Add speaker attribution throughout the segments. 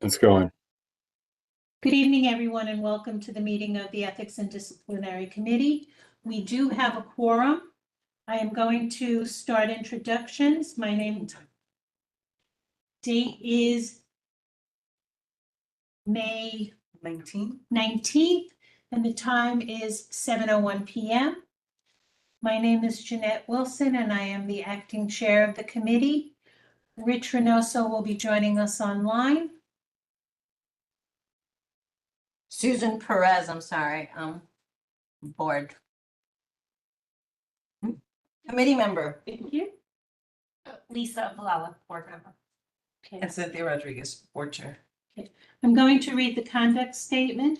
Speaker 1: It's going.
Speaker 2: Good evening, everyone, and welcome to the meeting of the Ethics and Disciplinary Committee. We do have a quorum. I am going to start introductions. My date is May 19th, and the time is 7:01 p.m. My name is Jeanette Wilson, and I am the acting chair of the committee. Rich Reynoso will be joining us online.
Speaker 3: Susan Perez, I'm sorry, board. Committee member.
Speaker 2: Thank you.
Speaker 4: Lisa Valala, board member.
Speaker 2: Okay.
Speaker 5: And Cynthia Rodriguez, board chair.
Speaker 2: I'm going to read the conduct statement.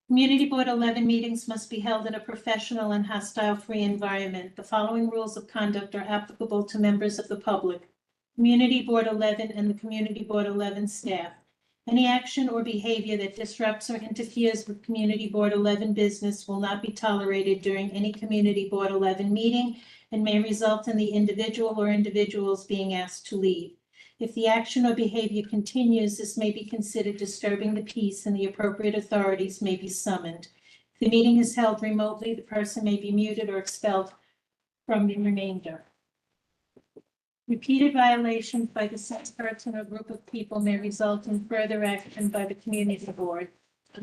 Speaker 2: Community Board 11 meetings must be held in a professional and hostile-free environment. The following rules of conduct are applicable to members of the public, Community Board 11 and the Community Board 11 staff. Any action or behavior that disrupts or interferes with Community Board 11 business will not be tolerated during any Community Board 11 meeting and may result in the individual or individuals being asked to leave. If the action or behavior continues, this may be considered disturbing the peace and the appropriate authorities may be summoned. If the meeting is held remotely, the person may be muted or expelled from the remainder. Repeated violations by the same person or group of people may result in further action by the community board.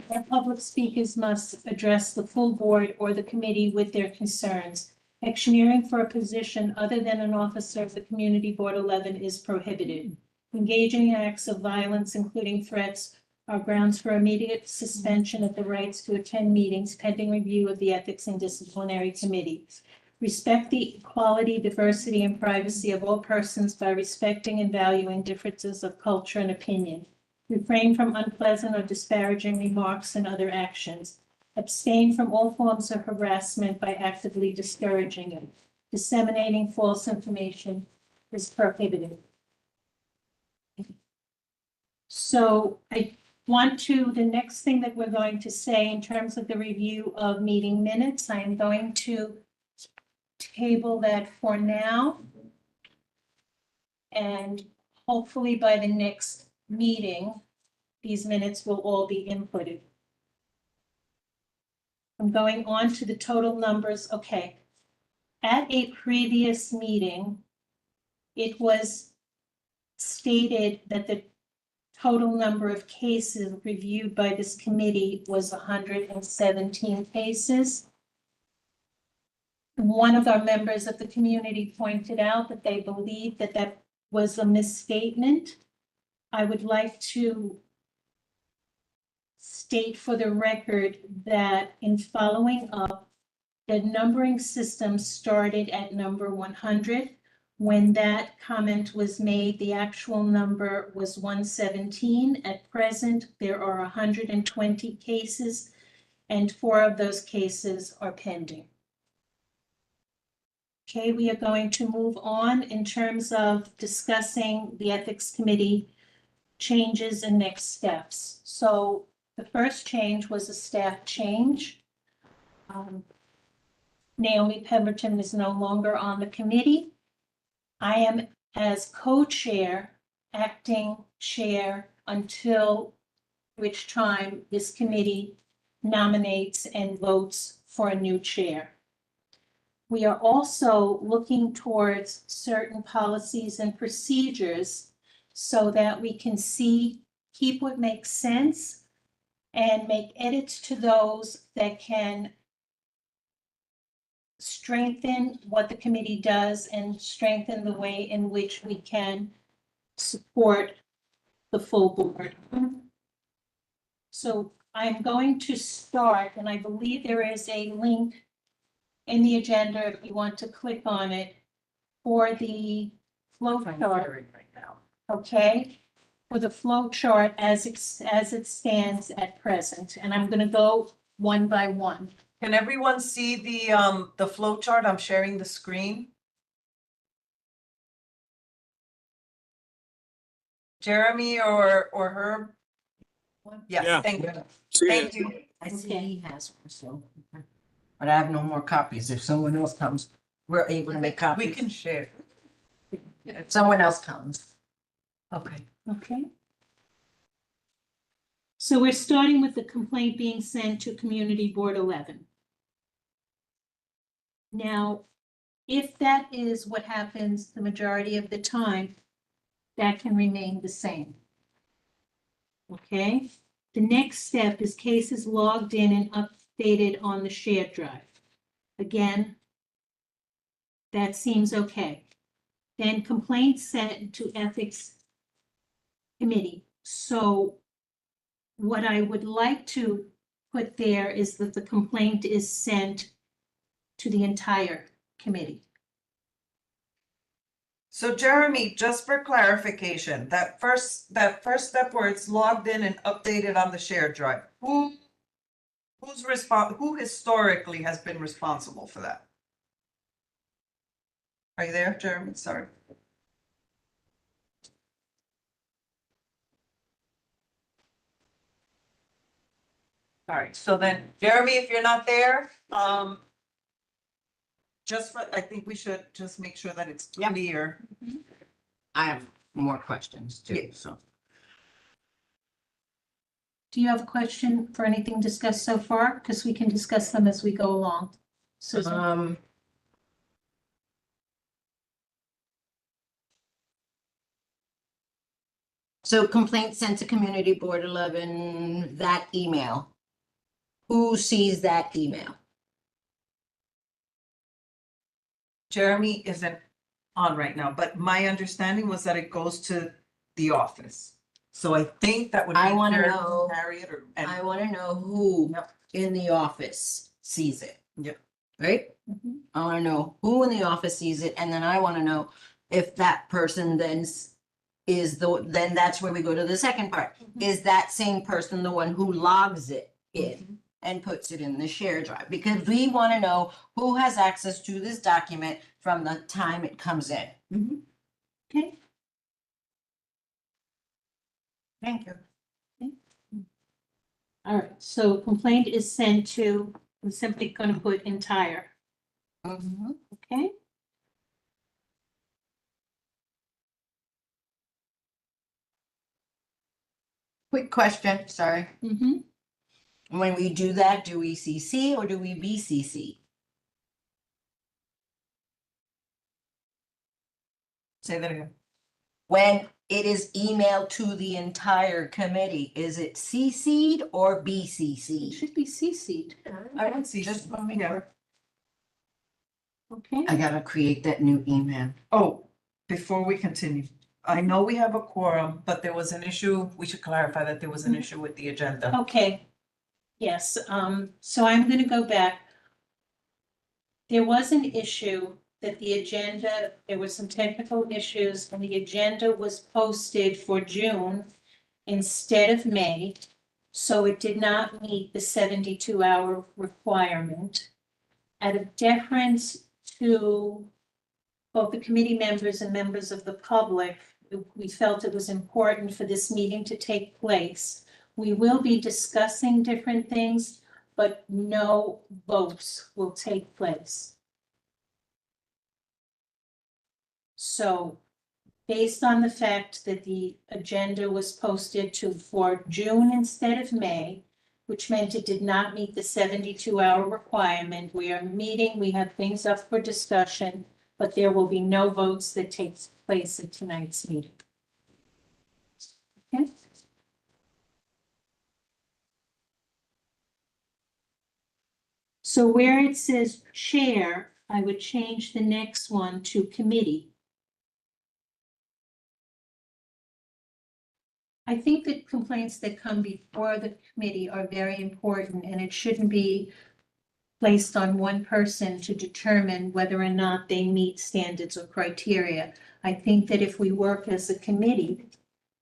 Speaker 2: All public speakers must address the full board or the committee with their concerns. Actioneering for a position other than an officer of the Community Board 11 is prohibited. Engaging in acts of violence, including threats, are grounds for immediate suspension of the rights to attend meetings pending review of the Ethics and Disciplinary Committee. Respect the equality, diversity, and privacy of all persons by respecting and valuing differences of culture and opinion. Refrain from unpleasant or disparaging remarks and other actions. Abstain from all forms of harassment by actively discouraging it. Disseminating false information is prohibited. So the next thing that we're going to say in terms of the review of meeting minutes, I'm going to table that for now. And hopefully by the next meeting, these minutes will all be inputted. I'm going on to the total numbers. Okay. At a previous meeting, it was stated that the total number of cases reviewed by this committee was 117 cases. One of our members of the community pointed out that they believed that that was a misstatement. I would like to state for the record that in following up, the numbering system started at number 100. When that comment was made, the actual number was 117. At present, there are 120 cases, and 4 of those cases are pending. Okay, we are going to move on in terms of discussing the Ethics Committee changes and next steps. So the first change was a staff change. Naomi Pemberton is no longer on the committee. I am, as co-chair, acting chair until which time this committee nominates and votes for a new chair. We are also looking towards certain policies and procedures so that we can keep what makes sense and make edits to those that can strengthen what the committee does and strengthen the way in which we can support the full board. So I'm going to start, and I believe there is a link in the agenda if you want to click on it for the flow chart.
Speaker 5: Right now.
Speaker 2: Okay, for the flow chart as it stands at present, and I'm going to go one by one.
Speaker 5: Can everyone see the flow chart? I'm sharing the screen. Jeremy or Herb? Yes,
Speaker 1: Yeah.
Speaker 5: thank you.
Speaker 1: See
Speaker 5: Thank
Speaker 1: it.
Speaker 5: you.
Speaker 3: I see
Speaker 2: Okay.
Speaker 3: he has one, so. But I have no more copies. If someone else comes, we're able to make
Speaker 5: We
Speaker 3: copies.
Speaker 5: can share.
Speaker 3: If someone else comes. Okay.
Speaker 2: Okay. So we're starting with the complaint being sent to Community Board 11. Now, if that is what happens the majority of the time, that can remain the same. Okay? The next step is cases logged in and updated on the shared drive. Again, that seems okay. Then complaints sent to Ethics Committee. So what I would like to put there is that the complaint is sent to the entire committee.
Speaker 5: So Jeremy, just for clarification, that first step where it's logged in and updated on the shared drive, who historically has been responsible for that? Are you there, Jeremy? Sorry. All right, so then, Jeremy, if you're not there, I think we should just make sure that it's
Speaker 3: Yep.
Speaker 5: clear.
Speaker 3: I have more questions too,
Speaker 5: Yeah.
Speaker 3: so.
Speaker 2: Do you have a question for anything discussed so far? Because we can discuss them as we go along. Susan?
Speaker 3: So complaint sent to Community Board 11, that email. Who sees that email?
Speaker 5: Jeremy isn't on right now, but my understanding was that it goes to the office. So I think that would be.
Speaker 3: I wanna
Speaker 5: Jeremy,
Speaker 3: know-
Speaker 5: Harriet
Speaker 3: I want to know who
Speaker 5: Yep.
Speaker 3: in the office sees it.
Speaker 5: Yep.
Speaker 3: Right?
Speaker 2: Mhm.
Speaker 3: I want to know who in the office sees it, and then I want to know if that person then then that's where we go to the second part.
Speaker 2: Mhm.
Speaker 3: Is that same person the one who logs it in and puts it in the share drive? Because we want to know who has access to this document from the time it comes in.
Speaker 2: Okay,
Speaker 3: Thank you.
Speaker 2: all right, so complaint is sent to, I'm simply gonna put entire, okay?
Speaker 3: Quick question, sorry.
Speaker 2: Mm-hmm.
Speaker 3: When we do that, do we CC or do we BCC?
Speaker 5: Say that again.
Speaker 3: When it is emailed to the entire committee, is it CC'd or
Speaker 2: It
Speaker 3: BCC?
Speaker 2: should be CC'd,
Speaker 3: I don't
Speaker 5: see.
Speaker 3: just want to make
Speaker 5: Yeah.
Speaker 3: sure.
Speaker 2: okay?
Speaker 3: I gotta create that new email.
Speaker 5: Oh, before we continue, I know we have a quorum, but there was an issue. We should clarify that there was an issue with the agenda.
Speaker 2: Okay, yes, so I'm gonna go back. There was an issue that the agenda, there were some technical issues, and the agenda was posted for June instead of May. So it did not meet the 72-hour requirement. Out of deference to both the committee members and members of the public, we felt it was important for this meeting to take place. We will be discussing different things, but no votes will take place. So based on the fact that the agenda was posted for June instead of May, which meant it did not meet the 72-hour requirement, we are meeting, we have things up for discussion, but there will be no votes that take place at tonight's meeting. Okay? So where it says chair, I would change the next one to committee. I think that complaints that come before the committee are very important, and it shouldn't be placed on one person to determine whether or not they meet standards or criteria. I think that if we work as a committee,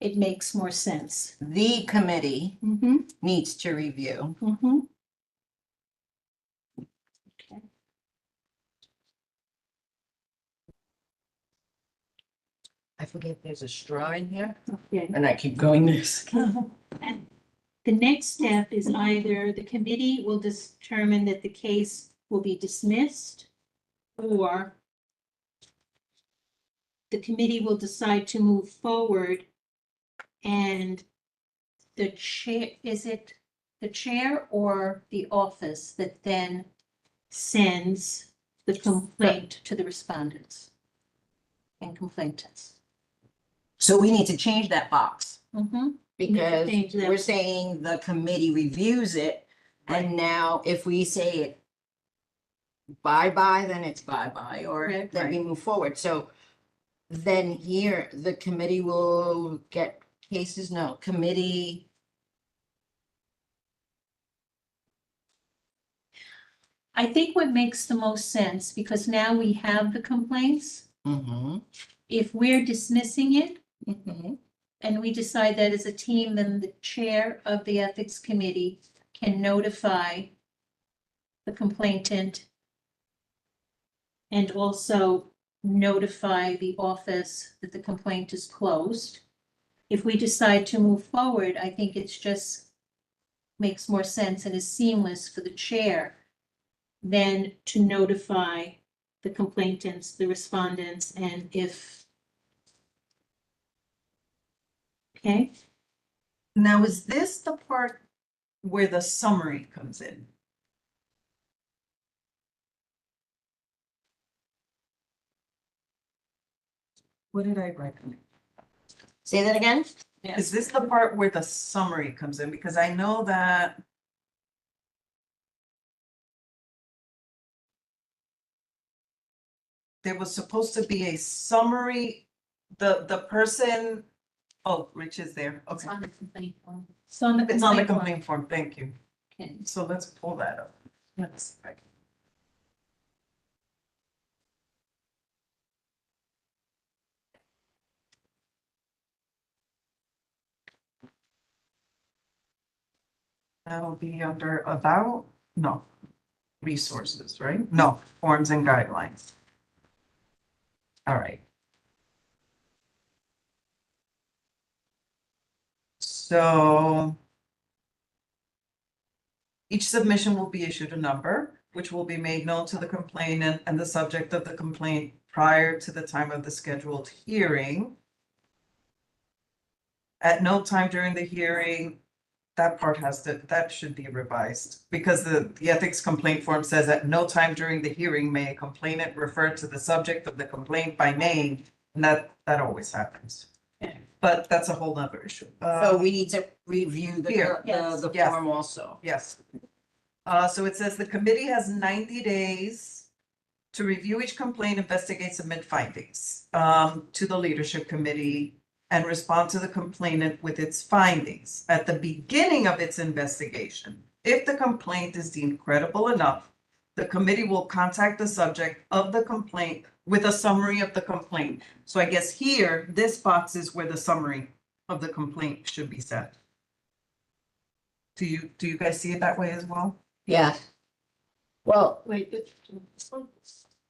Speaker 2: it makes more sense.
Speaker 3: The committee
Speaker 2: Mm-hmm,
Speaker 3: needs to review.
Speaker 2: mm-hmm. Okay.
Speaker 3: I forget there's a straw in here
Speaker 2: Okay.
Speaker 3: and I keep going this.
Speaker 2: And the next step is either the committee will determine that the case will be dismissed, or the committee will decide to move forward And the chair, is it the chair or the office that then sends the complaint to the respondents and complainants?
Speaker 3: So we need to change that box
Speaker 2: Mm-hmm.
Speaker 3: because
Speaker 2: change that.
Speaker 3: we're saying the committee reviews it. And now if we say it bye-bye, then it's bye-bye, or
Speaker 2: Right.
Speaker 3: then we move forward. So then here, the committee will get cases, no, committee.
Speaker 2: I think what makes the most sense, because now we have the complaints,
Speaker 3: Mhm,
Speaker 2: if we're dismissing it
Speaker 3: mhm.
Speaker 2: and we decide that as a team, then the chair of the ethics committee can notify the complainant and also notify the office that the complaint is closed. If we decide to move forward, I think it's just makes more sense and is seamless for the chair than to notify the complainants, the respondents, and if. Okay,
Speaker 5: Now, is this the part where the summary comes in? What did I write?
Speaker 3: Say that again?
Speaker 5: Is this the part where the summary comes in? Because I know that there was supposed to be a summary, the person, oh, Rich is there,
Speaker 2: it's
Speaker 5: okay.
Speaker 2: on the complaint form. It's on the
Speaker 5: It's on the
Speaker 2: complaint form.
Speaker 5: complaint form, thank you.
Speaker 2: Okay.
Speaker 5: So let's pull that up. Let's. That'll be under about, no, resources, right? No, forms and guidelines. All right. So each submission will be issued a number, which will be made known to the complainant and the subject of the complaint prior to the time of the scheduled hearing. At no time during the hearing, that part that should be revised, because the ethics complaint form says at no time during the hearing may a complainant refer to the subject of the complaint by name, and that always happens.
Speaker 2: Okay.
Speaker 5: But that's a whole nother issue.
Speaker 3: So we need to review
Speaker 5: Here.
Speaker 3: the
Speaker 5: Yes.
Speaker 3: form also.
Speaker 5: Yes. So it says the committee has 90 days to review each complaint, investigate, submit findings to the leadership committee and respond to the complainant with its findings. At the beginning of its investigation, if the complaint is deemed credible enough, the committee will contact the subject of the complaint with a summary of the complaint. So I guess here, this box is where the summary of the complaint should be set. Do you guys see it that way as well?
Speaker 3: Yeah. Well,
Speaker 2: Wait, this one,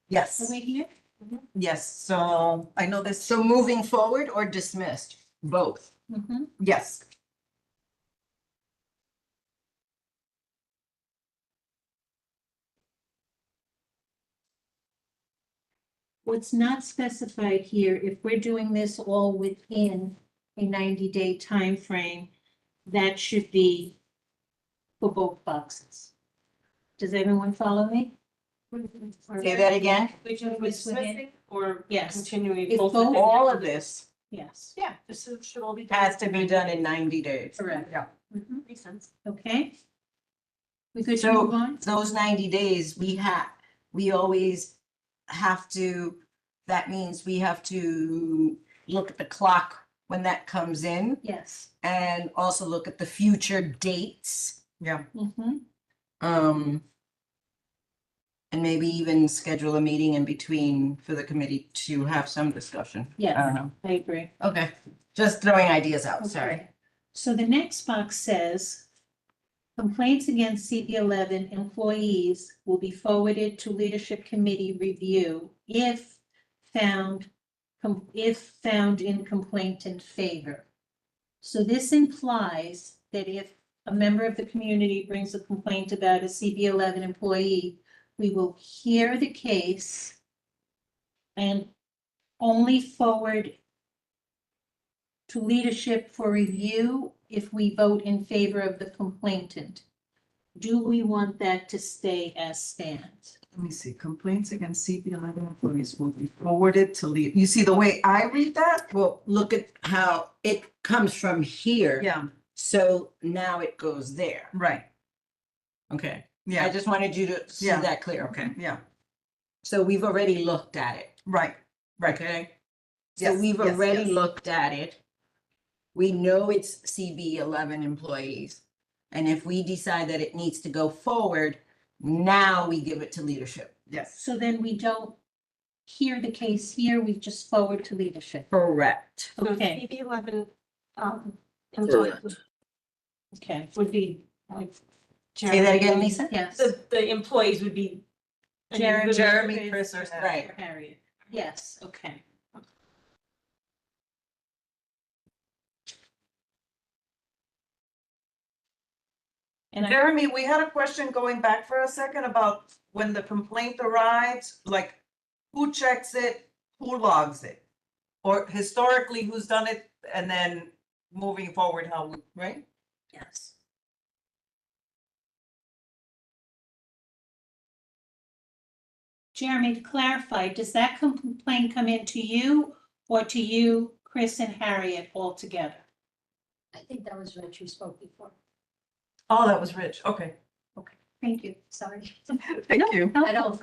Speaker 5: Yes.
Speaker 2: are we here?
Speaker 5: Yes, so I know this,
Speaker 3: so moving forward or dismissed? Both.
Speaker 2: Mm-hmm.
Speaker 5: yes,
Speaker 2: What's not specified here, if we're doing this all within a 90-day time frame, that should be for both boxes. Does everyone follow me?
Speaker 3: Say that again?
Speaker 4: Which of
Speaker 2: was within-
Speaker 4: or
Speaker 2: Yes,
Speaker 4: continuing?
Speaker 2: If
Speaker 4: both
Speaker 2: both-
Speaker 4: within-
Speaker 3: All of this
Speaker 2: yes,
Speaker 4: Yeah, this should all be. done.
Speaker 3: has to be done in 90 days.
Speaker 2: correct.
Speaker 5: yeah.
Speaker 2: Mhm.
Speaker 4: Makes sense.
Speaker 2: Okay? We good to
Speaker 3: So
Speaker 2: move on?
Speaker 3: those 90 days, we always have to, that means we have to look at the clock when that comes in
Speaker 2: Yes.
Speaker 3: and also look at the future dates.
Speaker 2: Mm-hmm.
Speaker 3: And maybe even schedule a meeting in between for the committee to have some discussion. I
Speaker 2: Yes,
Speaker 3: don't know.
Speaker 2: I agree.
Speaker 3: Okay, just throwing ideas out,
Speaker 2: Okay.
Speaker 3: sorry.
Speaker 2: So the next box says, complaints against CB11 employees will be forwarded to leadership committee review if found in complainant favor. So this implies that if a member of the community brings a complaint about a CB11 employee, we will hear the case and only forward to leadership for review if we vote in favor of the complainant. Do we want that to stay as stands?
Speaker 5: Let me see, complaints against CB11 employees will be forwarded to lead. You see the way I read that?
Speaker 3: Well, look at how it comes from here.
Speaker 5: Yeah,
Speaker 3: So now it goes there.
Speaker 5: right.
Speaker 3: Okay. I
Speaker 5: Yeah,
Speaker 3: just wanted you to see
Speaker 5: Yeah.
Speaker 3: that clear. Okay.
Speaker 5: yeah,
Speaker 3: So we've already looked at it.
Speaker 5: right. Right.
Speaker 3: Okay. So
Speaker 5: Yes,
Speaker 3: we've
Speaker 5: yes,
Speaker 3: already
Speaker 5: yes.
Speaker 3: looked at it. We know it's CB11 employees. And if we decide that it needs to go forward, now we give it to leadership.
Speaker 5: Yes,
Speaker 2: So then we don't hear the case here, we just forward to leadership.
Speaker 3: Correct.
Speaker 2: Okay,
Speaker 4: CB 11, employees
Speaker 2: okay,
Speaker 4: would be like.
Speaker 3: Say that again, Lisa?
Speaker 2: yes.
Speaker 4: The employees would be.
Speaker 5: Jeremy, Chris, or
Speaker 3: Right.
Speaker 2: Harriet, yes, okay. And I,
Speaker 5: Jeremy, we had a question going back for a second about when the complaint arrives, like who checks it, who logs it? Or historically, who's done it, and then moving forward, how, right?
Speaker 2: yes. Jeremy, to clarify, does that complaint come in to you or to you, Chris and Harriet all together?
Speaker 1: I think that was Rich who spoke before.
Speaker 5: Oh, that was Rich, okay.
Speaker 2: Thank you.
Speaker 1: Sorry.
Speaker 5: Thank you.
Speaker 1: I don't.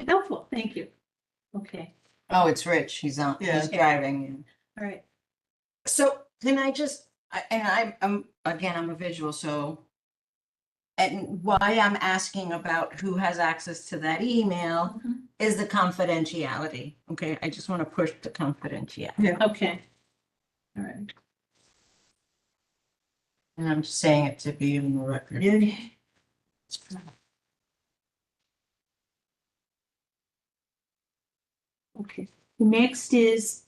Speaker 2: Helpful, thank you. Okay,
Speaker 3: Oh, it's Rich. He's on,
Speaker 5: Yeah.
Speaker 3: he's driving.
Speaker 2: all right.
Speaker 3: So can I just, I'm again, I'm a visual, so. And why I'm asking about who has access to that email
Speaker 2: Mhm.
Speaker 3: is the confidentiality. Okay, I just want to push the confidentiality.
Speaker 5: Yeah.
Speaker 2: Okay. All right.
Speaker 3: And I'm just saying it to be in the record.
Speaker 5: Yeah.
Speaker 2: Okay, next is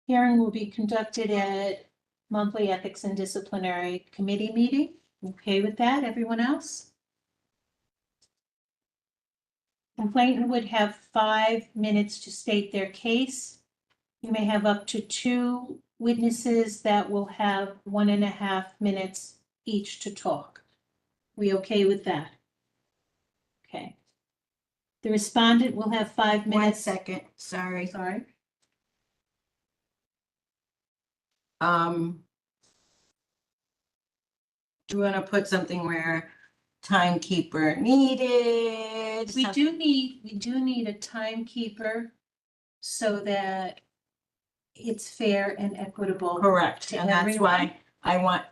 Speaker 2: hearing will be conducted at monthly ethics and disciplinary committee meeting. Okay with that, everyone else? Complainant would have 5 minutes to state their case. You may have up to 2 witnesses that will have 1.5 minutes each to talk. We okay with that? Okay. The respondent will have 5
Speaker 3: 1
Speaker 2: minutes.
Speaker 3: second, sorry.
Speaker 2: Sorry.
Speaker 3: Do you want to put something where timekeeper needed?
Speaker 2: We do need a timekeeper so that it's fair and equitable.
Speaker 3: Correct,
Speaker 2: to
Speaker 3: and that's
Speaker 2: everyone.
Speaker 3: why I want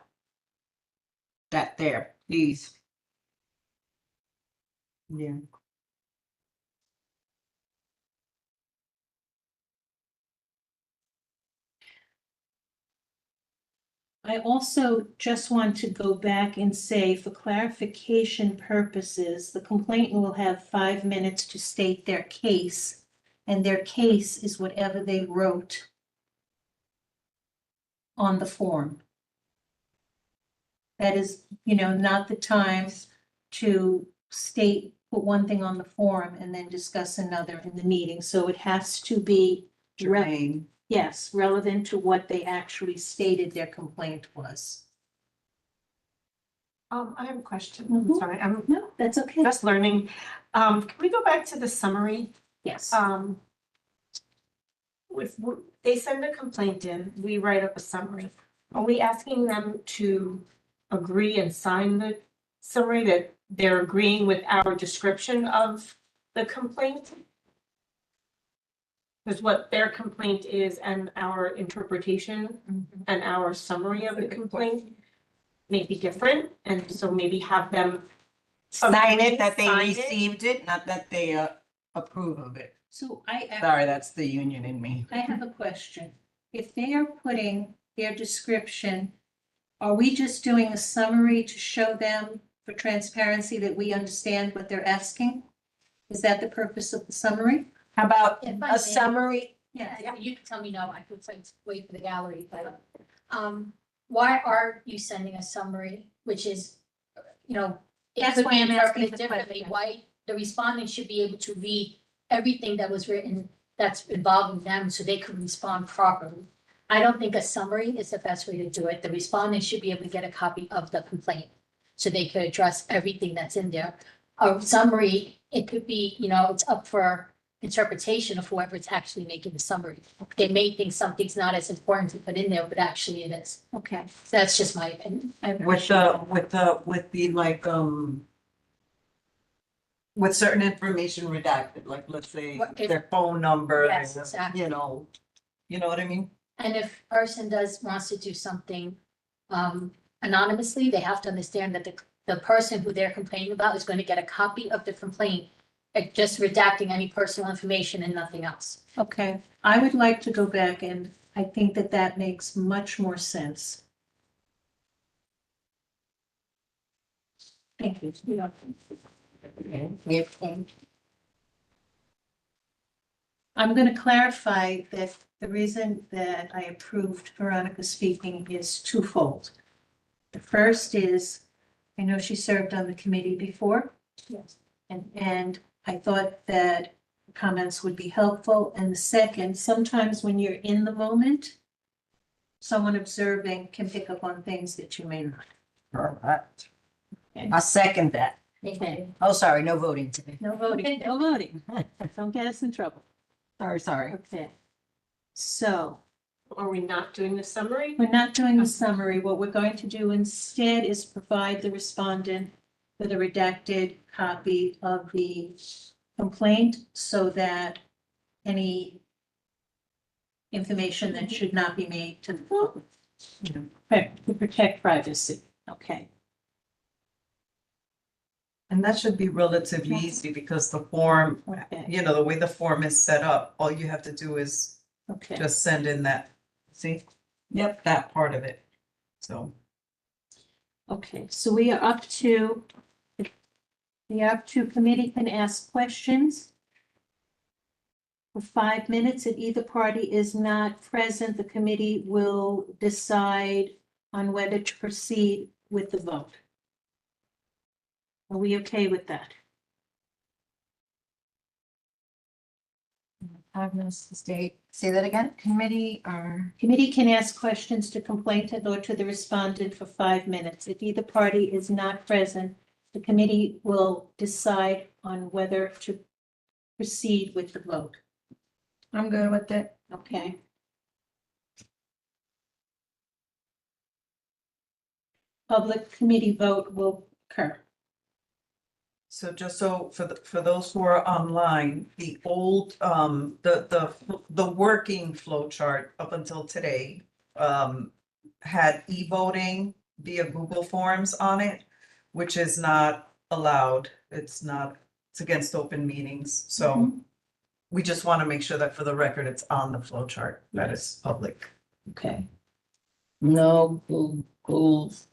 Speaker 3: that there, please.
Speaker 5: Yeah.
Speaker 2: I also just want to go back and say, for clarification purposes, the complainant will have 5 minutes to state their case, and their case is whatever they wrote on the form. That is, not the time to put one thing on the form and then discuss another in the meeting. So it has to be
Speaker 5: Jermaine.
Speaker 2: yes, relevant to what they actually stated their complaint was.
Speaker 4: I have a question.
Speaker 2: Mhm.
Speaker 4: Sorry, I'm
Speaker 2: No, that's okay.
Speaker 4: just learning. Can we go back to the summary?
Speaker 2: Yes.
Speaker 4: If they send a complaint in, we write up a summary. Are we asking them to agree and sign the summary that they're agreeing with our description of the complaint? Because what their complaint is and our interpretation and our summary of the complaint may be different, and so maybe have them
Speaker 3: Sign it that they
Speaker 4: Sign it.
Speaker 3: received it, not that they approve of it.
Speaker 2: So
Speaker 3: Sorry, that's the union in me.
Speaker 2: I have a question. If they are putting their description, are we just doing a summary to show them for transparency that we understand what they're asking? Is that the purpose of the summary?
Speaker 3: How about
Speaker 1: If I
Speaker 3: a
Speaker 1: may.
Speaker 3: summary?
Speaker 1: Yeah, you can tell me no, I could say wait for the gallery, but, why are you sending a summary, which is, it
Speaker 2: That's
Speaker 1: could
Speaker 2: why
Speaker 1: be
Speaker 2: I'm asking
Speaker 1: interpreted
Speaker 2: the
Speaker 1: differently,
Speaker 2: question.
Speaker 1: why the respondent should be able to read everything that was written that's involving them so they can respond properly. I don't think a summary is the best way to do it. The respondent should be able to get a copy of the complaint so they could address everything that's in there. A summary, it could be, it's up for interpretation of whoever's actually making the summary. They may think something's not as important to put in there, but actually it is.
Speaker 2: Okay.
Speaker 1: That's just my opinion.
Speaker 2: I
Speaker 5: With
Speaker 2: appreciate that.
Speaker 5: with the like, with certain information redacted, like let's say
Speaker 1: What if-
Speaker 5: their phone number,
Speaker 1: Yes, exactly.
Speaker 5: you know what I mean?
Speaker 1: And if a person wants to do something anonymously, they have to understand that the person who they're complaining about is going to get a copy of the complaint, just redacting any personal information and nothing else.
Speaker 2: Okay, I would like to go back and I think that that makes much more sense. Thank you. I'm going to clarify that the reason that I approved Veronica speaking is twofold. The first is, I know she served on the committee before.
Speaker 1: Yes.
Speaker 2: And I thought that comments would be helpful. And the second, sometimes when you're in the moment, someone observing can pick up on things that you may not.
Speaker 3: Correct. I second that.
Speaker 2: Okay.
Speaker 3: Oh, sorry, no voting today.
Speaker 2: No voting, no voting. Don't get us in trouble.
Speaker 3: Sorry.
Speaker 2: Okay. So
Speaker 4: Are we not doing the summary?
Speaker 2: we're not doing the summary. What we're going to do instead is provide the respondent with a redacted copy of the complaint so that any information that should not be made to the public, to protect privacy. Okay.
Speaker 5: And that should be relatively easy because the form,
Speaker 2: Okay.
Speaker 5: the way the form is set up, all you have to do is
Speaker 2: Okay.
Speaker 5: just send in that, see? Yep, that part of it. So,
Speaker 2: Okay, so we are up to, committee can ask questions for 5 minutes. If either party is not present, the committee will decide on whether to proceed with the vote. Are we okay with that?
Speaker 3: 5 minutes to state. Say that again. Committee or?
Speaker 2: Committee can ask questions to complainant or to the respondent for 5 minutes. If either party is not present, the committee will decide on whether to proceed with the vote.
Speaker 3: I'm good with it.
Speaker 2: Okay. Public committee vote will occur.
Speaker 5: so just so for those who are online, the old, the working flow chart up until today, had e-voting via Google Forms on it, which is not allowed. It's against open meetings. So we just want to make sure that for the record, it's on the flow chart, that it's public.
Speaker 2: Okay.
Speaker 3: No Google Forms.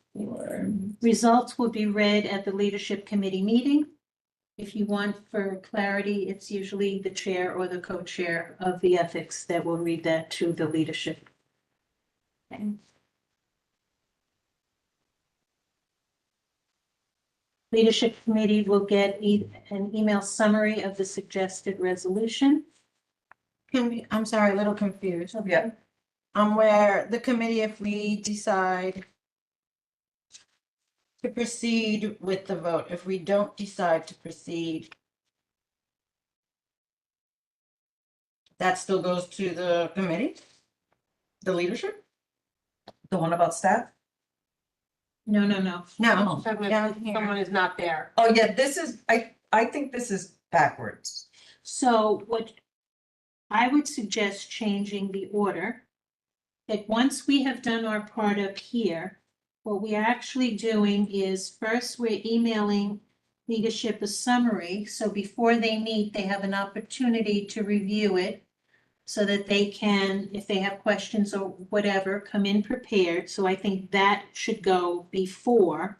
Speaker 2: Results will be read at the leadership committee meeting. If you want for clarity, it's usually the chair or the co-chair of the ethics that will read that to the leadership. Okay. Leadership committee will get an email summary of the suggested resolution.
Speaker 3: I'm sorry, a little confused.
Speaker 5: Yeah.
Speaker 3: Where the committee, if we decide to proceed with the vote, if we don't decide to proceed, that still goes to the committee? The leadership?
Speaker 5: The one about staff?
Speaker 2: No.
Speaker 3: No. Down here.
Speaker 4: Someone is not there.
Speaker 5: Oh, yeah, I think this is backwards.
Speaker 2: So what I would suggest changing the order, that once we have done our part up here, what we are actually doing is first we're emailing leadership a summary. So before they meet, they have an opportunity to review it so that they can, if they have questions or whatever, come in prepared. So I think that should go before.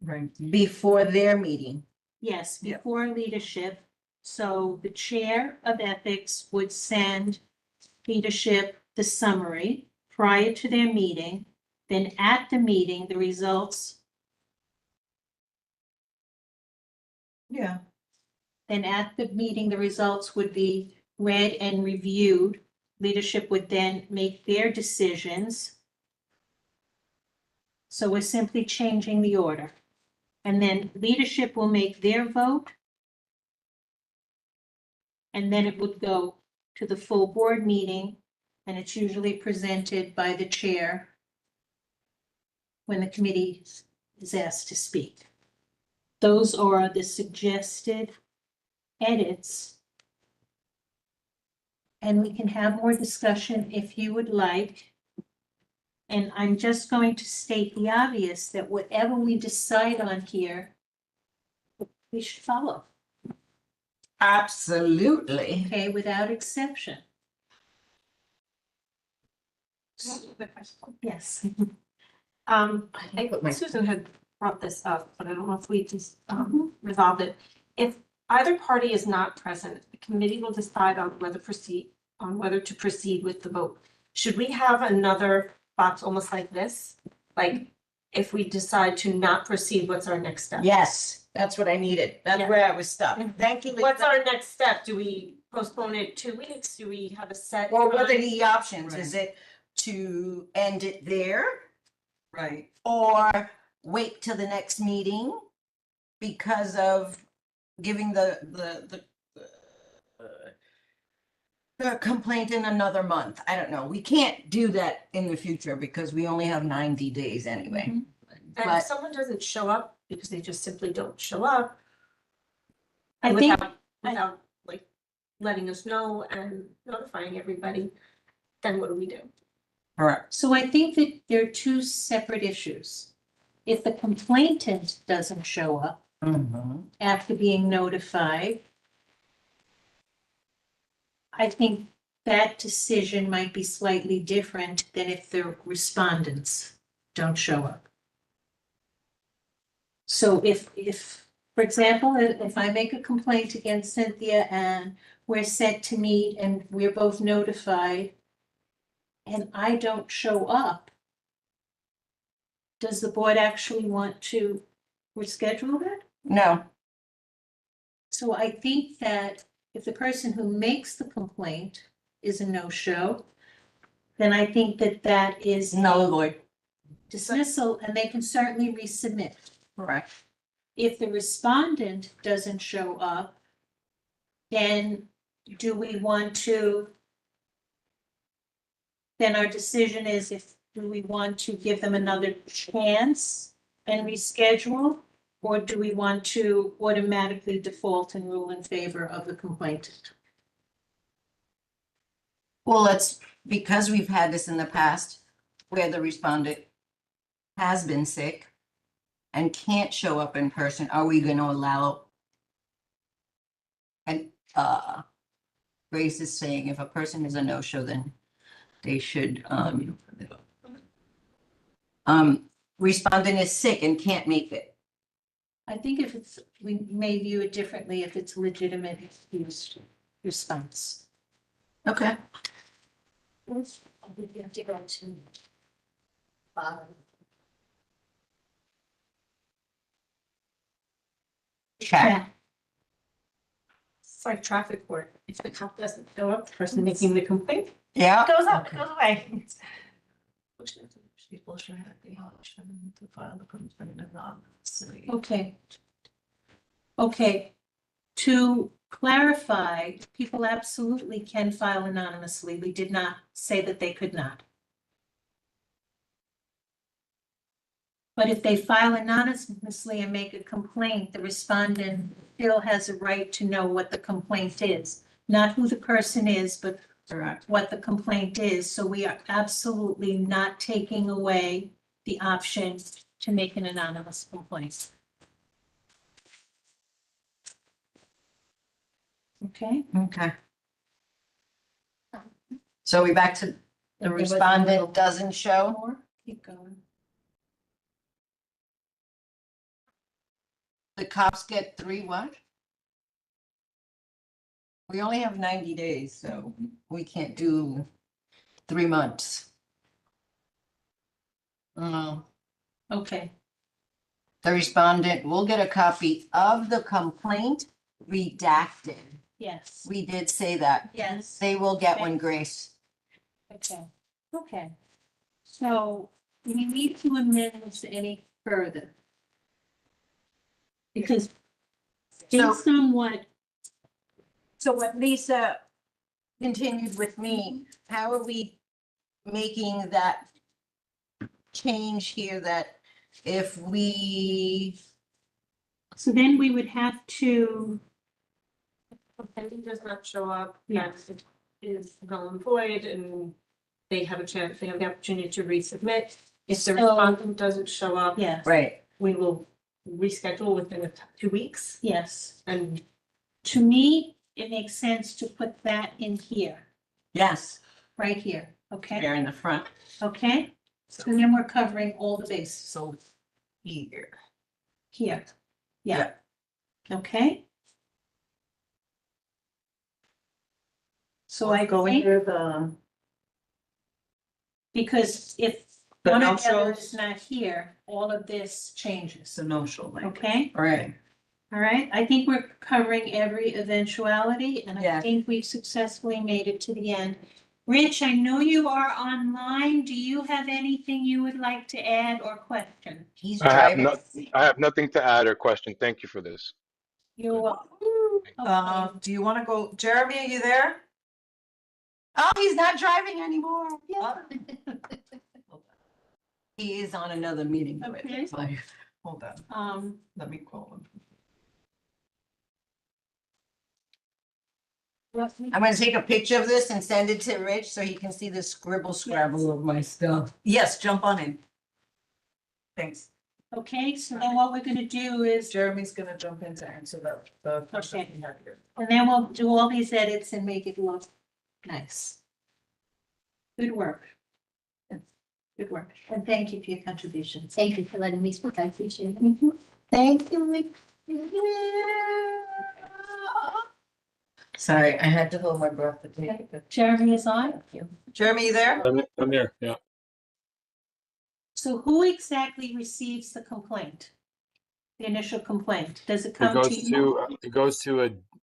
Speaker 5: Right.
Speaker 3: Before their meeting.
Speaker 2: Yes,
Speaker 5: Yeah.
Speaker 2: before leadership. So the chair of ethics would send leadership the summary prior to their meeting. Then at the meeting, the results,
Speaker 5: Yeah,
Speaker 2: then at the meeting, the results would be read and reviewed. Leadership would then make their decisions. So we're simply changing the order. And then leadership will make their vote. And then it would go to the full board meeting, and it's usually presented by the chair when the committee is asked to speak. Those are the suggested edits. And we can have more discussion if you would like. And I'm just going to state the obvious that whatever we decide on here, we should follow,
Speaker 3: Absolutely.
Speaker 2: okay, without exception. Yes.
Speaker 4: I think Susan had brought this up, but I don't know if we just resolved it. If either party is not present, the committee will decide on whether to proceed with the vote. Should we have another box almost like this? Like, if we decide to not proceed, what's our next step?
Speaker 3: Yes, that's what I needed. That's
Speaker 4: Yeah.
Speaker 3: where I was stuck. Thank you.
Speaker 4: What's
Speaker 3: Lisa.
Speaker 4: our next step? Do we postpone it 2 weeks? Do we have a set?
Speaker 3: Well, what are
Speaker 4: time?
Speaker 3: the options? Is it to end it there
Speaker 5: Right.
Speaker 3: or wait till the next meeting because of giving the complaint in another month? I don't know. We can't do that in the future because we only have 90 days anyway.
Speaker 4: And
Speaker 3: But-
Speaker 4: if someone doesn't show up because they just simply don't show up.
Speaker 2: I think,
Speaker 4: Without like letting us know and notifying everybody, then what do we do?
Speaker 3: Correct.
Speaker 2: so I think that there are two separate issues. If the complainant doesn't show up after being notified, I think that decision might be slightly different than if the respondents don't show up. So if, for example, if I make a complaint against Cynthia and we're set to meet and we're both notified and I don't show up, does the board actually want to reschedule that?
Speaker 3: No,
Speaker 2: So I think that if the person who makes the complaint is a no-show, then I think that that is
Speaker 3: no, Lloyd.
Speaker 2: dismissal and they can certainly resubmit.
Speaker 3: Correct.
Speaker 2: If the respondent doesn't show up, then do we want to? Then our decision is do we want to give them another chance and reschedule? Or do we want to automatically default and rule in favor of the complainant?
Speaker 3: Well, because we've had this in the past where the respondent has been sick and can't show up in person, are we going to allow? And Grace is saying if a person is a no-show, then they should, respondent is sick and can't make it.
Speaker 2: I think if it's, we may view it differently if it's legitimate excused response.
Speaker 3: Okay.
Speaker 1: We have to go to.
Speaker 3: Check.
Speaker 4: It's like traffic court. If the cop doesn't show up, the person making the complaint
Speaker 3: Yeah.
Speaker 4: goes up, goes away.
Speaker 5: People should have the option to file the complaint anonymously.
Speaker 2: Okay. Okay, to clarify, people absolutely can file anonymously. We did not say that they could not. But if they file anonymously and make a complaint, the respondent still has a right to know what the complaint is. Not who the person is, but
Speaker 3: Correct.
Speaker 2: what the complaint is. So we are absolutely not taking away the option to make an anonymous complaint. Okay?
Speaker 3: Okay. So we back to the respondent doesn't show?
Speaker 2: More? Keep going.
Speaker 3: The cops get 3 what? We only have 90 days, so we can't do 3 months.
Speaker 2: Okay,
Speaker 3: The respondent will get a copy of the complaint redacted.
Speaker 2: Yes,
Speaker 3: We did say that.
Speaker 2: yes.
Speaker 3: They will get one, Grace.
Speaker 2: Okay, okay. So we need to amend this any further. Because based on what,
Speaker 3: So what Lisa continued with me, how are we making that change here that if we,
Speaker 2: so then we would have to,
Speaker 4: Pending does not show up,
Speaker 2: Yeah.
Speaker 4: that it is null and void, and they have the opportunity to resubmit. If the
Speaker 2: So-
Speaker 4: respondent doesn't show up,
Speaker 2: yes,
Speaker 3: right,
Speaker 4: we will reschedule within 2 weeks,
Speaker 2: yes.
Speaker 4: and
Speaker 2: To me, it makes sense to put that in here,
Speaker 3: yes,
Speaker 2: right here, okay?
Speaker 3: there in the front.
Speaker 2: Okay? So then we're covering all the bases
Speaker 5: So here.
Speaker 2: here. Yeah. Okay? So I
Speaker 5: Go
Speaker 2: think,
Speaker 5: into the.
Speaker 2: because if
Speaker 5: The
Speaker 2: one or the other
Speaker 5: no-shows.
Speaker 2: is not here, all of this changes,
Speaker 5: It's a no-show language.
Speaker 2: okay?
Speaker 3: Right.
Speaker 2: All right, I think we're covering every eventuality, and I
Speaker 3: Yeah.
Speaker 2: think we've successfully made it to the end. Rich, I know you are online. Do you have anything you would like to add or question?
Speaker 3: He's
Speaker 6: I have
Speaker 3: driving.
Speaker 6: I have nothing to add or question. Thank you for this.
Speaker 2: You're welcome. Okay.
Speaker 5: Do you want to go, Jeremy, are you there?
Speaker 3: Oh, he's not driving anymore.
Speaker 2: Yeah.
Speaker 3: He is on another meeting.
Speaker 2: Okay.
Speaker 5: Hold on, let me call him.
Speaker 3: I'm gonna take a picture of this and send it to Rich so he can see the scribble scrabble of my stuff.
Speaker 5: Yes, jump on in. Thanks.
Speaker 2: Okay, so then what we're gonna do is,
Speaker 5: Jeremy's gonna jump in to answer that, the question
Speaker 2: Okay.
Speaker 5: we have here.
Speaker 2: and then we'll do all these edits and make it look nice. Good work. Good work. And thank you for your contributions.
Speaker 1: Thank you for letting me speak. I appreciate it.
Speaker 3: Thank you. Sorry, I had to hold my breath to take it.
Speaker 2: Jeremy is on.
Speaker 5: Jeremy, you there?
Speaker 6: I'm there. Yeah.
Speaker 2: So who exactly receives the complaint? The initial complaint? Does it
Speaker 6: It
Speaker 2: come
Speaker 6: goes
Speaker 2: to you?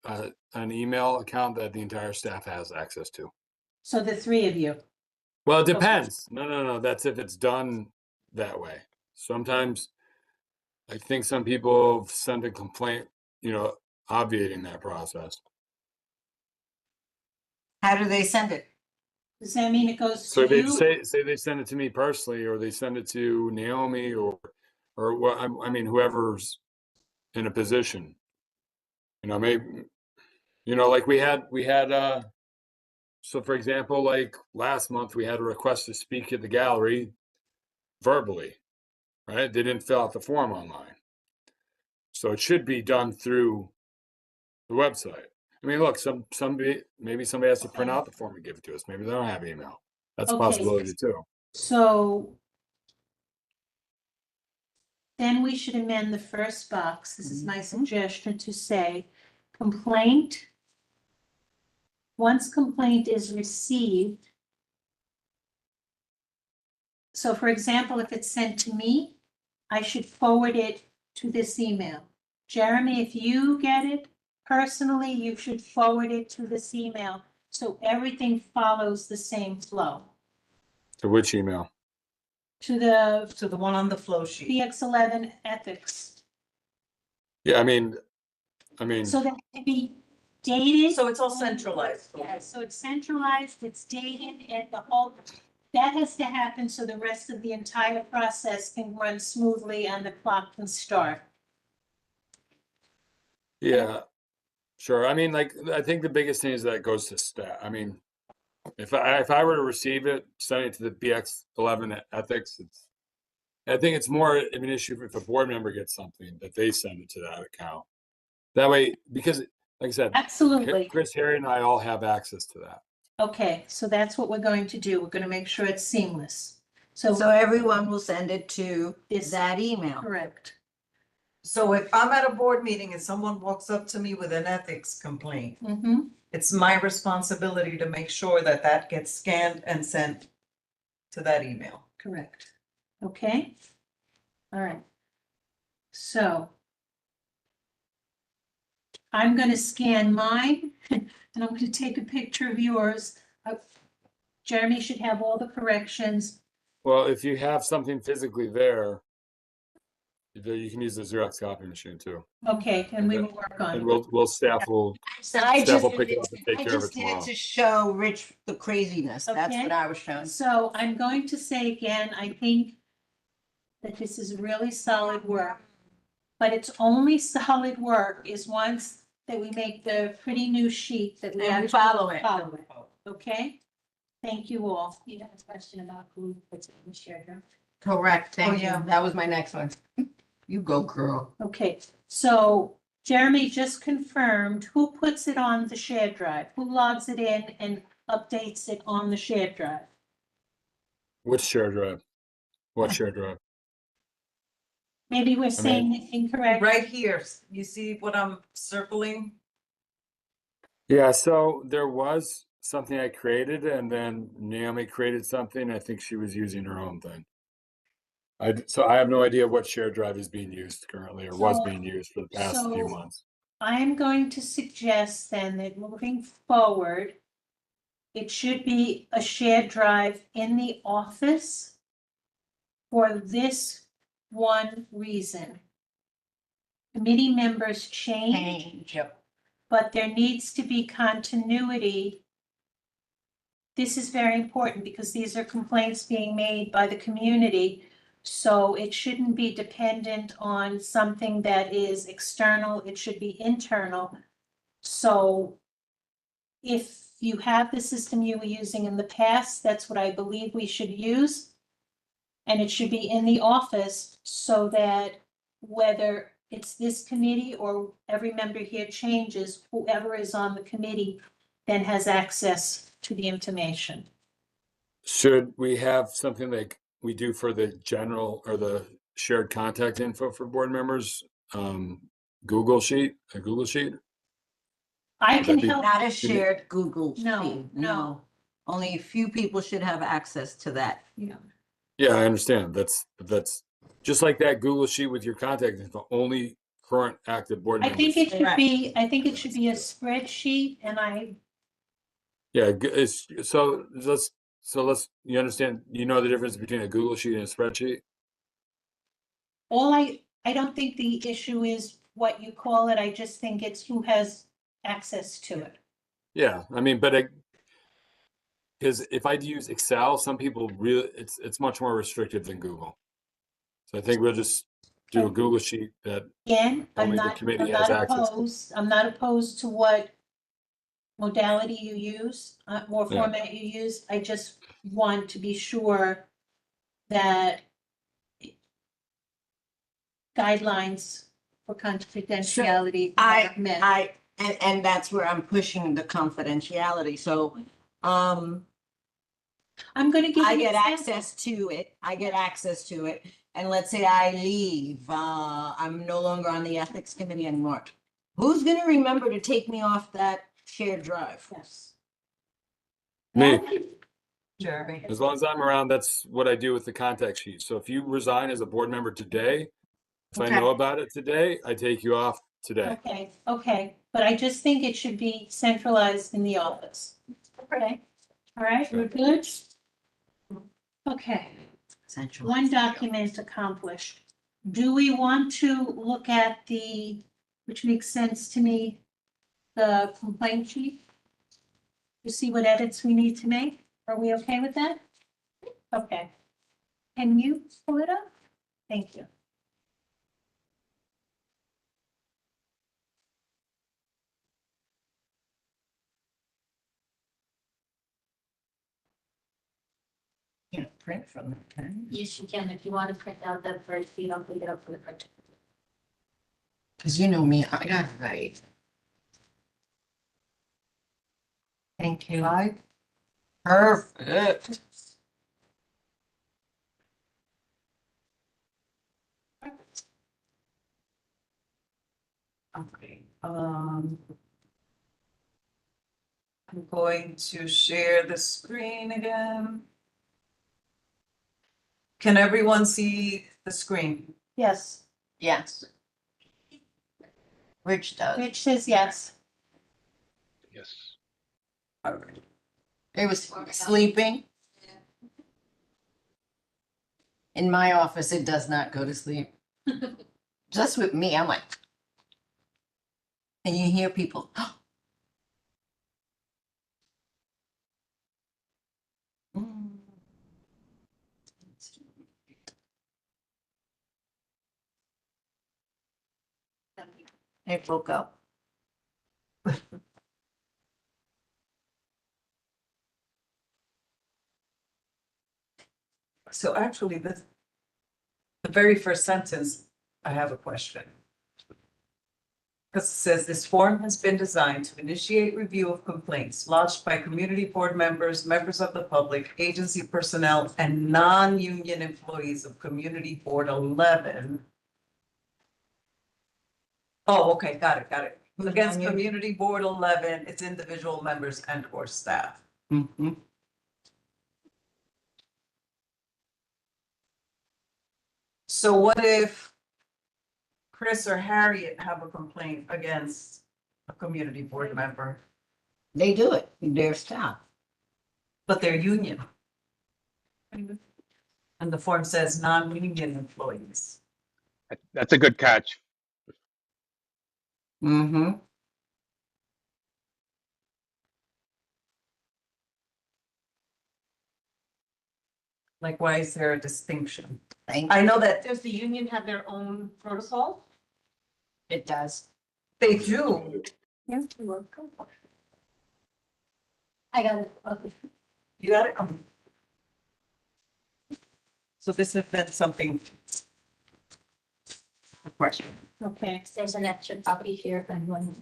Speaker 6: to an email account that the entire staff has access to.
Speaker 2: So the three of you?
Speaker 6: Well, it depends. No. That's if it's done that way. Sometimes I think some people send a complaint, obviating that process.
Speaker 3: How do they send it?
Speaker 2: Does that mean it goes
Speaker 6: So
Speaker 2: to
Speaker 6: they
Speaker 2: you?
Speaker 6: say they send it to me personally, or they send it to Naomi, or what? I mean, whoever's in a position. Maybe like we had. So for example, like last month, we had a request to speak at the gallery verbally, right? They didn't fill out the form online, so it should be done through the website. I mean, look, maybe somebody has to print out the form and give it to us. Maybe they don't have email. That's a
Speaker 2: Okay.
Speaker 6: possibility too.
Speaker 2: So then we should amend the first box. This is my suggestion to say complaint. Once complaint is received. So for example, if it's sent to me, I should forward it to this email. Jeremy, if you get it personally, you should forward it to this email. So everything follows the same flow.
Speaker 6: To which email?
Speaker 2: To the
Speaker 5: To the one on the flow sheet.
Speaker 2: PX11 ethics.
Speaker 6: Yeah, I mean,
Speaker 2: So that can be dated.
Speaker 5: So it's all centralized.
Speaker 2: Yeah, so it's centralized, it's dated, and that has to happen so the rest of the entire process can run smoothly and the clock can start.
Speaker 6: yeah, sure. I mean, like, I think the biggest thing is that it goes to staff. I mean, if I were to receive it, send it to the BX11 ethics, I think it's more of an issue if a board member gets something that they send it to that account. That way, because like I said,
Speaker 2: Absolutely.
Speaker 6: Chris, Harry, and I all have access to that.
Speaker 2: Okay, so that's what we're going to do. We're gonna make sure it's seamless.
Speaker 3: So
Speaker 2: So,
Speaker 3: everyone will send it to
Speaker 2: This-
Speaker 3: that email.
Speaker 2: correct.
Speaker 5: So if I'm at a board meeting and someone walks up to me with an ethics complaint,
Speaker 2: Mm-hmm.
Speaker 5: it's my responsibility to make sure that that gets scanned and sent to that email.
Speaker 2: Correct. Okay? All right. So I'm gonna scan mine and I'm gonna take a picture of yours. Jeremy should have all the corrections.
Speaker 6: Well, if you have something physically there, you can use the Xerox copy machine too.
Speaker 2: Okay, and we will work on
Speaker 6: And
Speaker 2: it.
Speaker 6: staff will,
Speaker 3: So I
Speaker 6: staff will
Speaker 3: just,
Speaker 6: pick it up and take
Speaker 3: I
Speaker 6: care of it
Speaker 3: just did it
Speaker 6: tomorrow.
Speaker 3: to show Rich the craziness. That's
Speaker 2: Okay.
Speaker 3: what I was showing.
Speaker 2: So I'm going to say again, I think that this is really solid work. But it's only solid work is once that we make the pretty new sheet that we
Speaker 3: And we
Speaker 2: actually
Speaker 3: follow it.
Speaker 2: follow it. Okay? Thank you all.
Speaker 1: You have a question about who puts it in the shared drive?
Speaker 3: Correct, thank
Speaker 5: yeah.
Speaker 3: you. That was my next one. You go, girl.
Speaker 2: Okay, so Jeremy just confirmed who puts it on the shared drive, who logs it in and updates it on the shared drive.
Speaker 6: Which share drive? What share drive?
Speaker 2: Maybe we're saying it incorrect.
Speaker 5: Right here, you see what I'm circling?
Speaker 6: Yeah, so there was something I created and then Naomi created something. I think she was using her own thing. So I have no idea what share drive is being used currently or was
Speaker 2: So-
Speaker 6: being used for the past few
Speaker 2: so-
Speaker 6: months.
Speaker 2: I am going to suggest then that moving forward, it should be a shared drive in the office for this one reason. Committee members change,
Speaker 3: Yep.
Speaker 2: but there needs to be continuity. This is very important because these are complaints being made by the community. So it shouldn't be dependent on something that is external, it should be internal. So if you have the system you were using in the past, that's what I believe we should use. And it should be in the office so that whether it's this committee or every member here changes, whoever is on the committee then has access to the information.
Speaker 6: Should we have something like we do for the general or the shared contact info for board members? Google sheet, a Google sheet?
Speaker 2: I
Speaker 6: Would
Speaker 2: can
Speaker 6: that be-
Speaker 2: help,
Speaker 3: Not a shared Google
Speaker 2: No,
Speaker 3: sheet,
Speaker 2: no.
Speaker 3: no. Only a few people should have access to that.
Speaker 6: Yeah, I understand. That's just like that Google sheet with your contact info, only current active board
Speaker 2: I
Speaker 6: members.
Speaker 2: think it should
Speaker 3: Correct.
Speaker 2: be, I think it should be a spreadsheet and
Speaker 6: Yeah, you understand, you know the difference between a Google sheet and a spreadsheet?
Speaker 2: I don't think the issue is what you call it, I just think it's who has access to it.
Speaker 6: Yeah, I mean, but because if I use Excel, some people really, it's much more restrictive than Google. So I think we'll just do a
Speaker 2: Okay.
Speaker 6: Google sheet that,
Speaker 2: Again,
Speaker 6: Only the committee has access to it.
Speaker 2: I'm not opposed to what modality you use, or
Speaker 6: Yeah.
Speaker 2: format you use, I just want to be sure that guidelines for confidentiality are met.
Speaker 3: And that's where I'm pushing the confidentiality, so,
Speaker 2: I'm gonna give
Speaker 3: I
Speaker 2: you
Speaker 3: get
Speaker 2: examples.
Speaker 3: access to it, and let's say I leave, I'm no longer on the ethics committee anymore. Who's gonna remember to take me off that shared drive?
Speaker 2: Yes.
Speaker 6: me,
Speaker 5: Jeremy.
Speaker 6: as long as I'm around, that's what I do with the contact sheet. So if you resign as a board member today, if I
Speaker 3: Okay.
Speaker 6: know about it today, I take you off today.
Speaker 2: Okay, but I just think it should be centralized in the office. Okay, all right, we're good? Okay,
Speaker 3: Central.
Speaker 2: one document accomplished. Do we want to look at which makes sense to me, the complaint sheet? To see what edits we need to make? Are we okay with that? Okay. Can you pull it up? Thank you.
Speaker 3: Can't print from it, can you?
Speaker 1: Yes, you can, if you want to print out that first sheet, I'll pick it up for the printer.
Speaker 3: Cause you know me, I got it right. Thank you. Perfect.
Speaker 5: Okay, I'm going to share the screen again. Can everyone see the screen?
Speaker 2: Yes.
Speaker 3: Yes. Rich does.
Speaker 2: Rich says yes.
Speaker 7: Yes.
Speaker 3: It was sleeping. In my office, it does not go to sleep. Just with me, I'm like. And you hear people. They woke up.
Speaker 5: So actually, the very first sentence, I have a question. Because it says this form has been designed to initiate review of complaints lodged by community board members, members of the public, agency personnel, and non-union employees of Community Board 11. Oh, okay, got it. Against
Speaker 3: Non-union.
Speaker 5: Community Board 11, its individual members and or staff.
Speaker 3: Mhm.
Speaker 5: So what if Chris or Harriet have a complaint against a community board member,
Speaker 3: They do it, their staff.
Speaker 5: but they're union? And the form says non-union employees.
Speaker 7: That's a good catch.
Speaker 3: Mm-hmm.
Speaker 5: Like, why is there a distinction?
Speaker 3: Thank
Speaker 5: I know that
Speaker 4: Does the union have their own protocol?
Speaker 3: It does.
Speaker 5: they do.
Speaker 1: Yeah, you're welcome. I got it. Okay.
Speaker 5: You got it? So this has been something. A question.
Speaker 2: Okay.
Speaker 1: There's an extra copy here if anyone.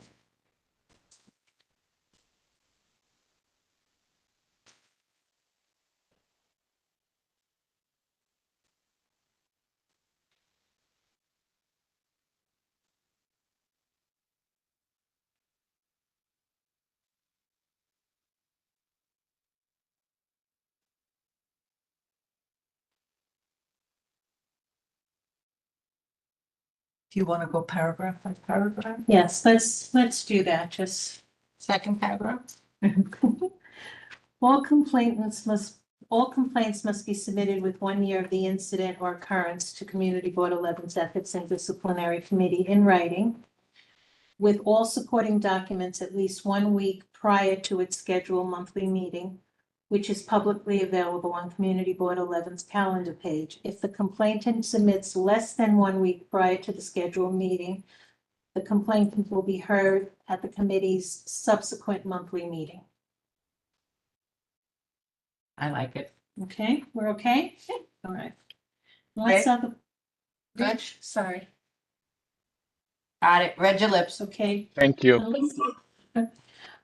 Speaker 5: Do you want to go paragraph by paragraph?
Speaker 2: Yes, let's do that, just.
Speaker 3: Second paragraph?
Speaker 2: All complaints must be submitted with 1 year of the incident or occurrence to Community Board 11's Ethics and Disciplinary Committee in writing, with all supporting documents at least 1 week prior to its scheduled monthly meeting, which is publicly available on Community Board 11's calendar page. If the complainant submits less than 1 week prior to the scheduled meeting, the complainant will be heard at the committee's subsequent monthly meeting.
Speaker 3: I like it.
Speaker 2: Okay, we're okay? All right.
Speaker 3: Right.
Speaker 2: Unless other,
Speaker 3: Good.
Speaker 2: Rich, sorry,
Speaker 3: Got it. Read your lips.
Speaker 2: okay.
Speaker 7: Thank you.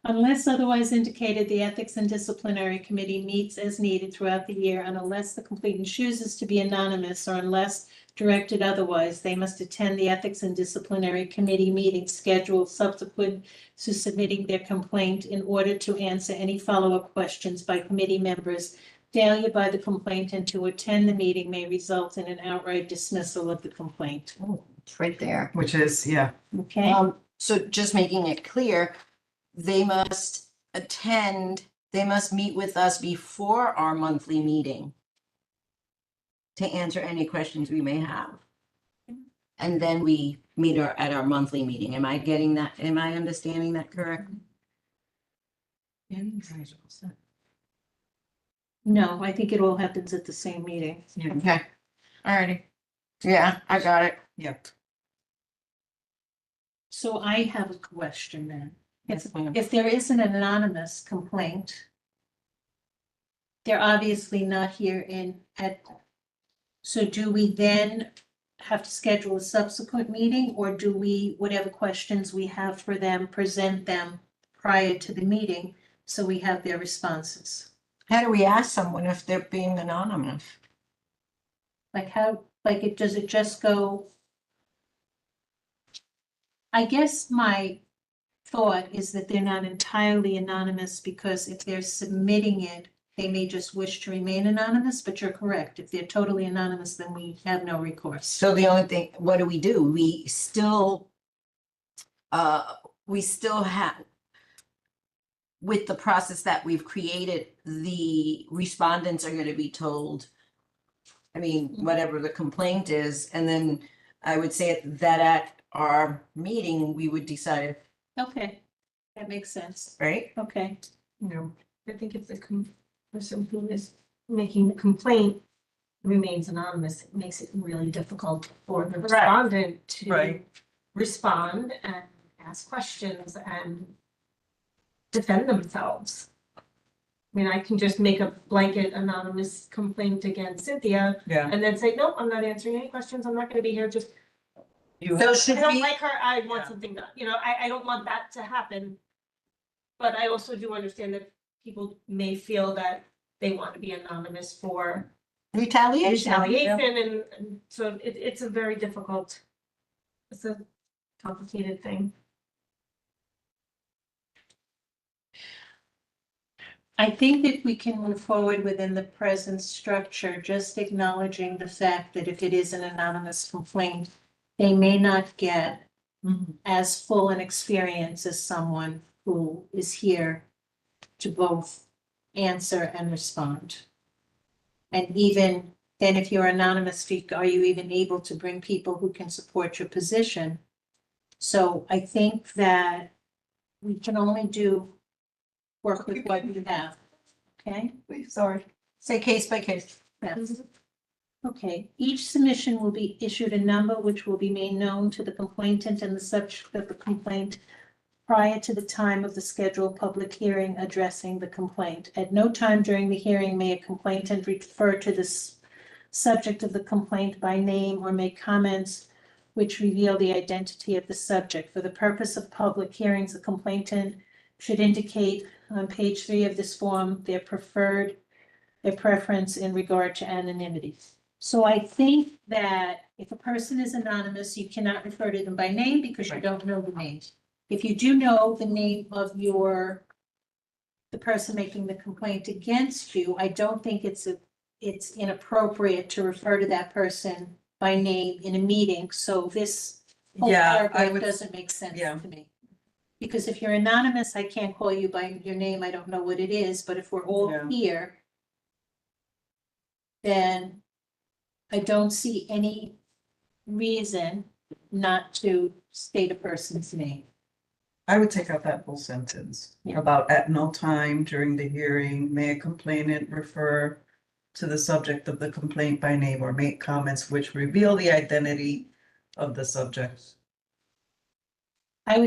Speaker 2: Unless otherwise indicated, the Ethics and Disciplinary Committee meets as needed throughout the year, and unless the complainant chooses to be anonymous or unless directed otherwise, they must attend the Ethics and Disciplinary Committee meeting scheduled subsequent to submitting their complaint in order to answer any follow-up questions by committee members. Failure by the complainant to attend the meeting may result in an outright dismissal of the complaint.
Speaker 3: It's right there.
Speaker 5: Which is, yeah.
Speaker 2: Okay?
Speaker 3: So just making it clear, they must attend, they must meet with us before our monthly meeting to answer any questions we may have. And then we meet at our monthly meeting. Am I getting that? Am I understanding that correct?
Speaker 2: No, I think it all happens at the same meeting.
Speaker 3: Okay. Alrighty. Yeah, I got it.
Speaker 5: Yeah.
Speaker 2: So I have a question then.
Speaker 3: Yes, ma'am.
Speaker 2: If there is an anonymous complaint, they're obviously not here so do we then have to schedule a subsequent meeting, or do we, whatever questions we have for them, present them prior to the meeting so we have their responses?
Speaker 3: How do we ask someone if they're being anonymous?
Speaker 2: Like does it just go? I guess my thought is that they're not entirely anonymous, because if they're submitting it, they may just wish to remain anonymous, but you're correct. If they're totally anonymous, then we have no recourse.
Speaker 3: So the only thing, what do? We still we still have, with the process that we've created, the respondents are gonna be told, I mean, whatever the complaint is, and then I would say that at our meeting, we would decide,
Speaker 2: Okay, that makes sense.
Speaker 3: right?
Speaker 2: Okay,
Speaker 4: No, I think if the person who is making the complaint remains anonymous, it makes it really difficult for the respondent to
Speaker 5: Right.
Speaker 4: respond and ask questions and defend themselves. I mean, I can just make a blanket anonymous complaint against Cynthia
Speaker 5: Yeah.
Speaker 4: and then say, nope, I'm not answering any questions. I'm not gonna be here. Just,
Speaker 3: So
Speaker 4: I
Speaker 3: should
Speaker 4: don't
Speaker 3: we,
Speaker 4: like her. I want
Speaker 5: Yeah.
Speaker 4: something done. You know, I don't want that to happen. But I also do understand that people may feel that they want to be anonymous for
Speaker 3: retaliation?
Speaker 4: retaliation, and so it's a very difficult, it's a complicated thing.
Speaker 2: I think that we can move forward within the present structure, just acknowledging the fact that if it is an anonymous complaint, they may not get
Speaker 5: Mhm.
Speaker 2: as full an experience as someone who is here to both answer and respond. And even then, if you're anonymous, are you even able to bring people who can support your position? So I think that we can only work with what you have, okay?
Speaker 3: Sorry. Say case by case.
Speaker 2: Yes. Okay, each submission will be issued a number which will be made known to the complainant and the subject of the complaint prior to the time of the scheduled public hearing addressing the complaint. At no time during the hearing may a complainant refer to the subject of the complaint by name or make comments which reveal the identity of the subject. For the purpose of public hearings, the complainant should indicate on page 3 of this form their preference in regard to anonymity. So I think that if a person is anonymous, you cannot refer to them by name because you
Speaker 5: Right.
Speaker 2: don't know the names. If you do know the name of the person making the complaint against you, I don't think it's inappropriate to refer to that person by name in a meeting. So this whole
Speaker 5: Yeah, I
Speaker 2: paragraph
Speaker 5: would,
Speaker 2: doesn't make sense
Speaker 5: yeah.
Speaker 2: to me. Because if you're anonymous, I can't call you by your name. I don't know what it is, but if we're all
Speaker 5: Yeah.
Speaker 2: here, then I don't see any reason not to state a person's name.
Speaker 5: I would take out that whole sentence
Speaker 2: Yeah.
Speaker 5: about at no time during the hearing may a complainant refer to the subject of the complaint by name or make comments which reveal the identity of the subject.
Speaker 2: I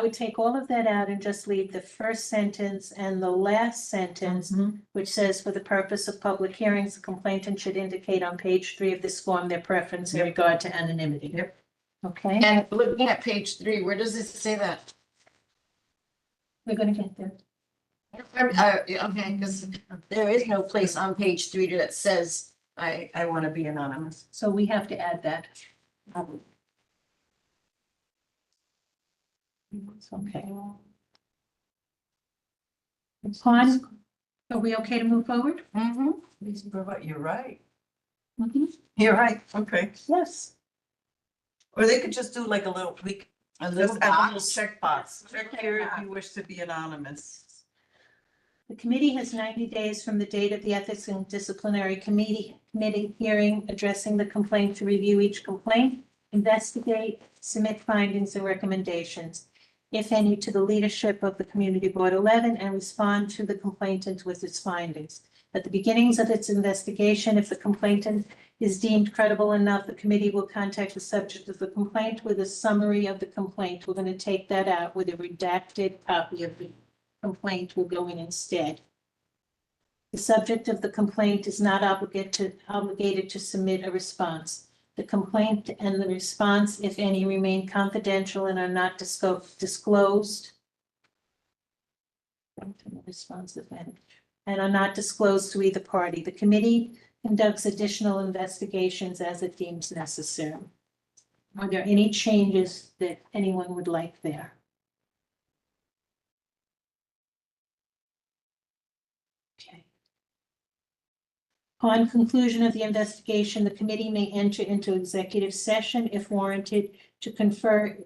Speaker 2: would take all of that out and just leave the first sentence and the last sentence, which says, for the purpose of public hearings, the complainant should indicate on page 3 of this form their preference in
Speaker 5: Yep.
Speaker 2: regard to anonymity.
Speaker 5: Yep.
Speaker 2: Okay,
Speaker 3: And looking at page 3, where does it say that?
Speaker 2: we're gonna get there.
Speaker 3: Okay, because there is no place on page 3 that says, I want to be anonymous.
Speaker 2: So we have to add that. Okay. Han, are we okay to move forward?
Speaker 3: You're right.
Speaker 5: You're right, okay.
Speaker 2: Yes.
Speaker 5: Or they could just do like a little,
Speaker 3: A little
Speaker 5: just add a little
Speaker 3: box.
Speaker 5: checkbox. Check here if you wish to be anonymous.
Speaker 2: The committee has 90 days from the date of the Ethics and Disciplinary Committee hearing addressing the complaint to review each complaint, investigate, submit findings and recommendations, if any, to the leadership of the Community Board 11 and respond to the complainant with its findings. At the beginnings of its investigation, if the complainant is deemed credible enough, the committee will contact the subject of the complaint with a summary of the complaint. We're going to take that out with a redacted copy of the complaint will go in instead. The subject of the complaint is not obligated to submit a response. The complaint and the response, if any, remain confidential and are not disclosed. Response, if any, and are not disclosed to either party. The committee conducts additional investigations as it deems necessary. Are there any changes that anyone would like there? Okay. Upon conclusion of the investigation, the committee may enter into executive session if warranted to confer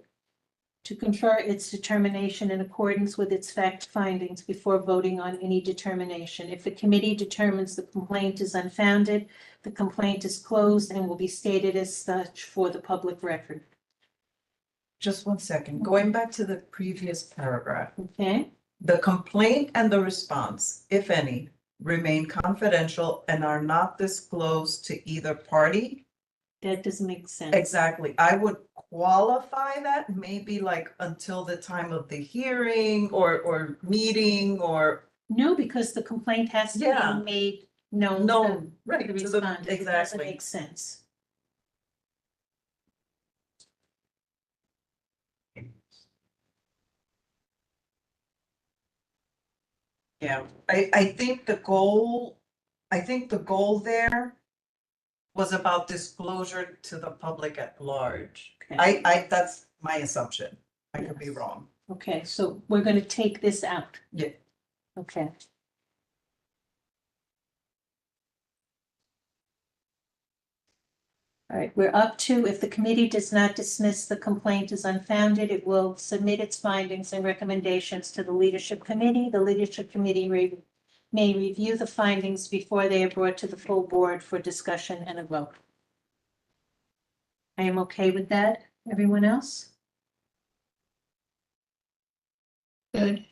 Speaker 2: to confer its determination in accordance with its fact findings before voting on any determination. If the committee determines the complaint is unfounded, the complaint is closed and will be stated as such for the public record.
Speaker 5: Just one second, going back to the previous paragraph.
Speaker 2: Okay?
Speaker 5: The complaint and the response, if any, remain confidential and are not disclosed to either party.
Speaker 2: That doesn't make sense.
Speaker 5: Exactly. I would qualify that maybe like until the time of the hearing or meeting or
Speaker 2: No, because the complaint has to
Speaker 5: Yeah.
Speaker 2: be made known
Speaker 5: no,
Speaker 2: to
Speaker 5: right,
Speaker 2: the
Speaker 5: to the,
Speaker 2: respondent. It doesn't
Speaker 5: exactly.
Speaker 2: make sense.
Speaker 5: Yeah, I think the goal there was about disclosure to the public at large.
Speaker 2: Okay.
Speaker 5: That's my assumption. I could be
Speaker 2: Yes.
Speaker 5: wrong.
Speaker 2: Okay, so we're gonna take this out.
Speaker 5: Yeah.
Speaker 2: Okay. All right, we're up to, if the committee does not dismiss the complaint as unfounded, it will submit its findings and recommendations to the leadership committee. The leadership committee may review the findings before they are brought to the full board for discussion and a vote. I am okay with that. Everyone else? Good.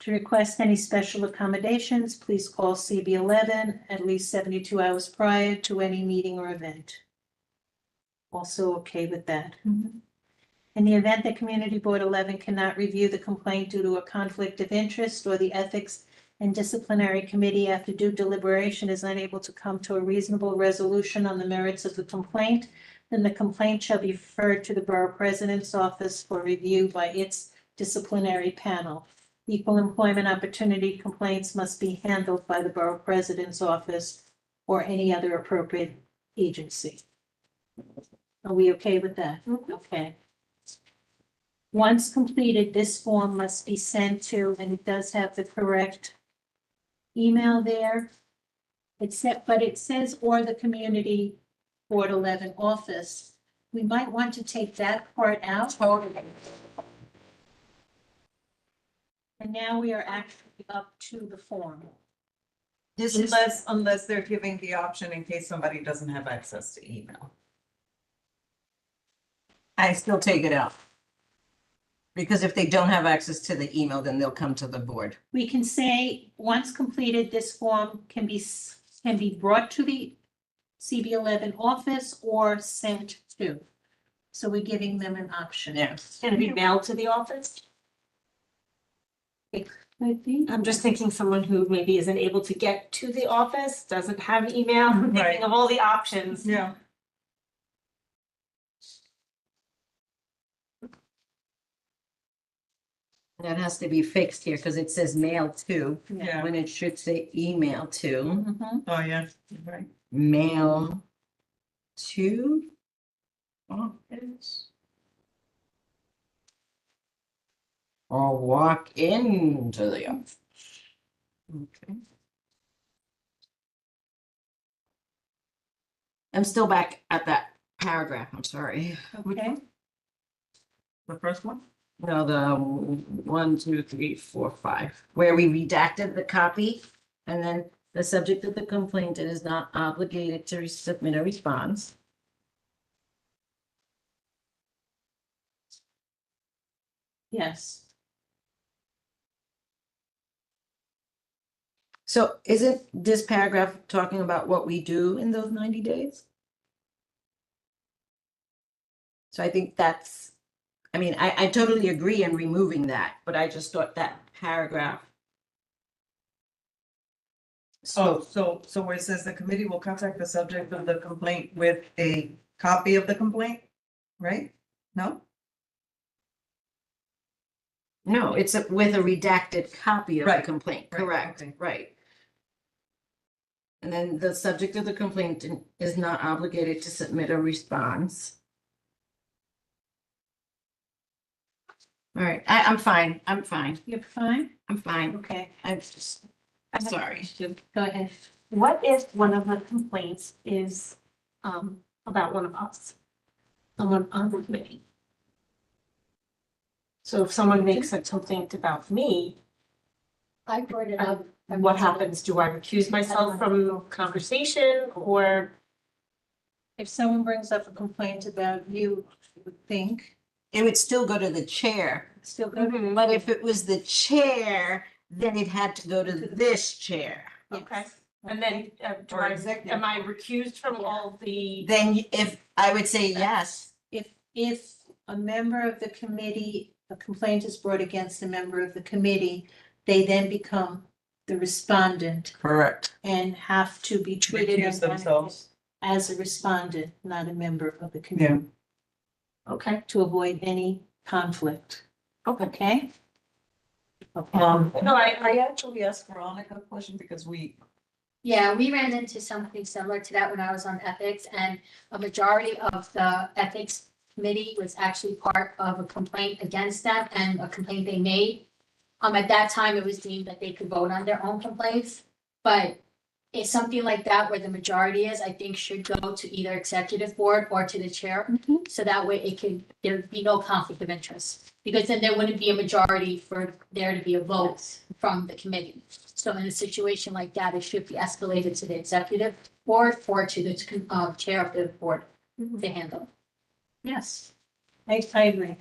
Speaker 2: To request any special accommodations, please call CB 11 at least 72 hours prior to any meeting or event. Also okay with that. In the event that Community Board 11 cannot review the complaint due to a conflict of interest, or the Ethics and Disciplinary Committee after due deliberation is unable to come to a reasonable resolution on the merits of the complaint, then the complaint shall be referred to the Borough President's office for review by its disciplinary panel. Equal employment opportunity complaints must be handled by the Borough President's office or any other appropriate agency. Are we okay with that? Okay. Once completed, this form must be sent to, and it does have the correct email there. But it says, or the Community Board 11 office. We might want to take that part out.
Speaker 3: Totally.
Speaker 2: And now we are actually up to the form.
Speaker 3: This is,
Speaker 5: Unless they're giving the option in case somebody doesn't have access to email.
Speaker 3: I still take it out. Because if they don't have access to the email, then they'll come to the board.
Speaker 2: We can say, once completed, this form can be brought to the CB 11 office or sent to. So we're giving them an option.
Speaker 3: Yes.
Speaker 4: Can it be mailed to the office? I'm just thinking someone who maybe isn't able to get to the office, doesn't have email, I'm
Speaker 5: Right.
Speaker 4: thinking of all the options.
Speaker 5: Yeah.
Speaker 3: That has to be fixed here because it says mail to,
Speaker 5: Yeah.
Speaker 3: when it should say email to,
Speaker 2: Mhm.
Speaker 5: Oh, yeah, right.
Speaker 3: mail to office. Or walk into the office. Okay. I'm still back at that paragraph, I'm sorry.
Speaker 2: Okay,
Speaker 5: The first one?
Speaker 3: No, the 1, 2, 3, 4, 5, where we redacted the copy, and then the subject of the complaint is not obligated to submit a response.
Speaker 2: yes.
Speaker 3: So isn't this paragraph talking about what we do in those 90 days? So I think that's, I mean, I totally agree in removing that, but I just thought that paragraph.
Speaker 5: Oh, so where it says the committee will contact the subject of the complaint with a copy of the complaint, right? No?
Speaker 3: No, it's with a redacted copy of the
Speaker 5: Right,
Speaker 3: complaint,
Speaker 5: right,
Speaker 3: correct,
Speaker 5: okay.
Speaker 3: right. And then the subject of the complaint is not obligated to submit a response. All right, I'm fine, I'm fine,
Speaker 2: You're fine?
Speaker 3: I'm fine.
Speaker 2: Okay,
Speaker 3: I'm just, I'm sorry.
Speaker 2: go ahead.
Speaker 4: What if one of the complaints is about one of us? Someone on the committee? So if someone makes a complaint about me,
Speaker 1: I brought it up.
Speaker 4: what happens? Do I recuse myself from conversation or?
Speaker 2: If someone brings up a complaint about you, I would think,
Speaker 3: It would still go to the chair,
Speaker 2: it's still good.
Speaker 3: but if it was the chair, then it had to go to this chair.
Speaker 4: Okay, and then
Speaker 5: Or executive.
Speaker 4: am I recused from all the?
Speaker 3: Then if, I would say yes.
Speaker 2: If a member of the committee, a complaint is brought against a member of the committee, they then become the respondent
Speaker 5: Correct.
Speaker 2: and have to be treated
Speaker 5: Recuse themselves.
Speaker 2: as a respondent, not a member of the
Speaker 5: Yeah.
Speaker 2: committee,
Speaker 4: Okay.
Speaker 2: to avoid any conflict.
Speaker 4: Okay.
Speaker 2: Okay? Okay.
Speaker 5: No, I actually asked Veronica a question because
Speaker 1: Yeah, we ran into something similar to that when I was on ethics, and a majority of the ethics committee was actually part of a complaint against them and a complaint they made. At that time, it was deemed that they could vote on their own complaints, but it's something like that where the majority is, I think, should go to either executive board or to the chair.
Speaker 2: Mhm.
Speaker 1: So that way it can, there'd be no conflict of interest, because then there wouldn't be a majority for there to be a vote from the committee. So in a situation like that, it should be escalated to the executive board or to the chair of the board to handle.
Speaker 2: Yes, I agree.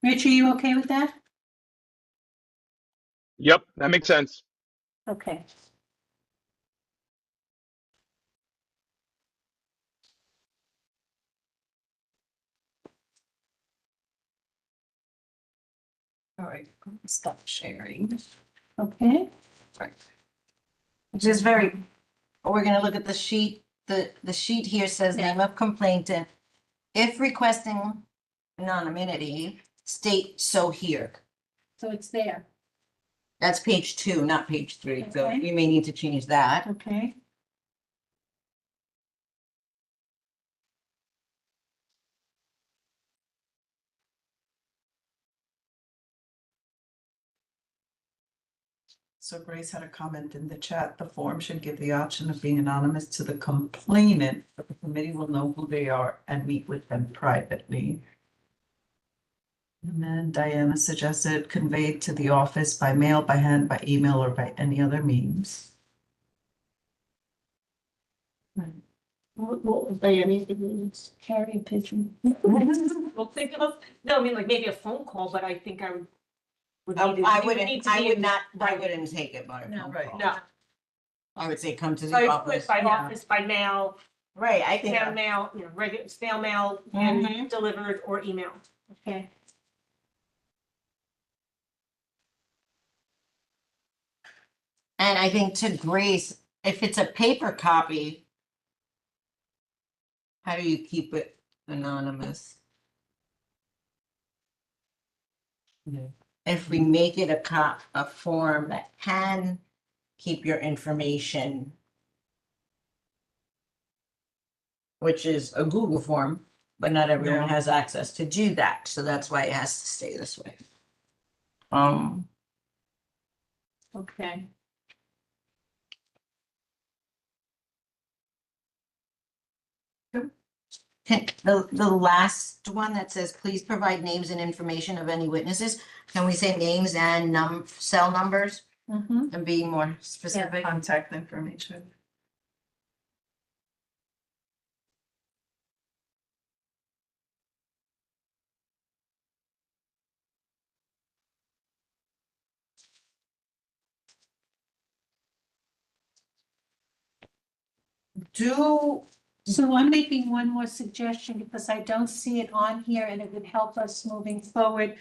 Speaker 2: Rich, are you okay with that?
Speaker 7: Yep, that makes sense.
Speaker 2: Okay.
Speaker 5: all right, stop sharing.
Speaker 2: Okay,
Speaker 3: Which is very, we're gonna look at the sheet, the sheet here says name of complainant. If requesting anonymity, state so here.
Speaker 2: so it's there.
Speaker 3: That's page 2, not page 3, so
Speaker 2: Okay.
Speaker 3: we may need to change that.
Speaker 2: Okay.
Speaker 5: So Grace had a comment in the chat, the form should give the option of being anonymous to the complainant, but the committee will know who they are and meet with them privately. And then Diana suggested conveyed to the office by mail, by hand, by email, or by any other means.
Speaker 4: What was by anything means?
Speaker 2: Carry a pigeon.
Speaker 4: Well, think of, no, I mean, like maybe a phone call, but I think I would. need to-
Speaker 3: I
Speaker 4: you would need
Speaker 3: wouldn't,
Speaker 4: to
Speaker 3: I
Speaker 4: be
Speaker 3: would
Speaker 4: in-
Speaker 3: not, I wouldn't take it by a
Speaker 2: No.
Speaker 3: phone
Speaker 5: Right.
Speaker 3: call.
Speaker 4: No,
Speaker 3: I would say come to
Speaker 4: so
Speaker 3: the
Speaker 4: I put
Speaker 3: office.
Speaker 4: by
Speaker 2: Yeah.
Speaker 4: office, by mail,
Speaker 3: Right, I think.
Speaker 4: snail mail, regular snail mail,
Speaker 3: Mhm.
Speaker 4: and delivered or email.
Speaker 2: Okay.
Speaker 3: And I think to Grace, if it's a paper copy, how do you keep it anonymous? If we make it a form that can keep your information, which is a Google form, but not everyone
Speaker 5: Yeah.
Speaker 3: has access to do that, so that's why it has to stay this way.
Speaker 2: Okay.
Speaker 3: The last one that says, please provide names and information of any witnesses, can we say names and cell numbers
Speaker 2: Mm-hmm.
Speaker 3: and be more specific?
Speaker 5: Contact information. Do,
Speaker 2: So I'm making one more suggestion because I don't see it on here and it would help us moving forward.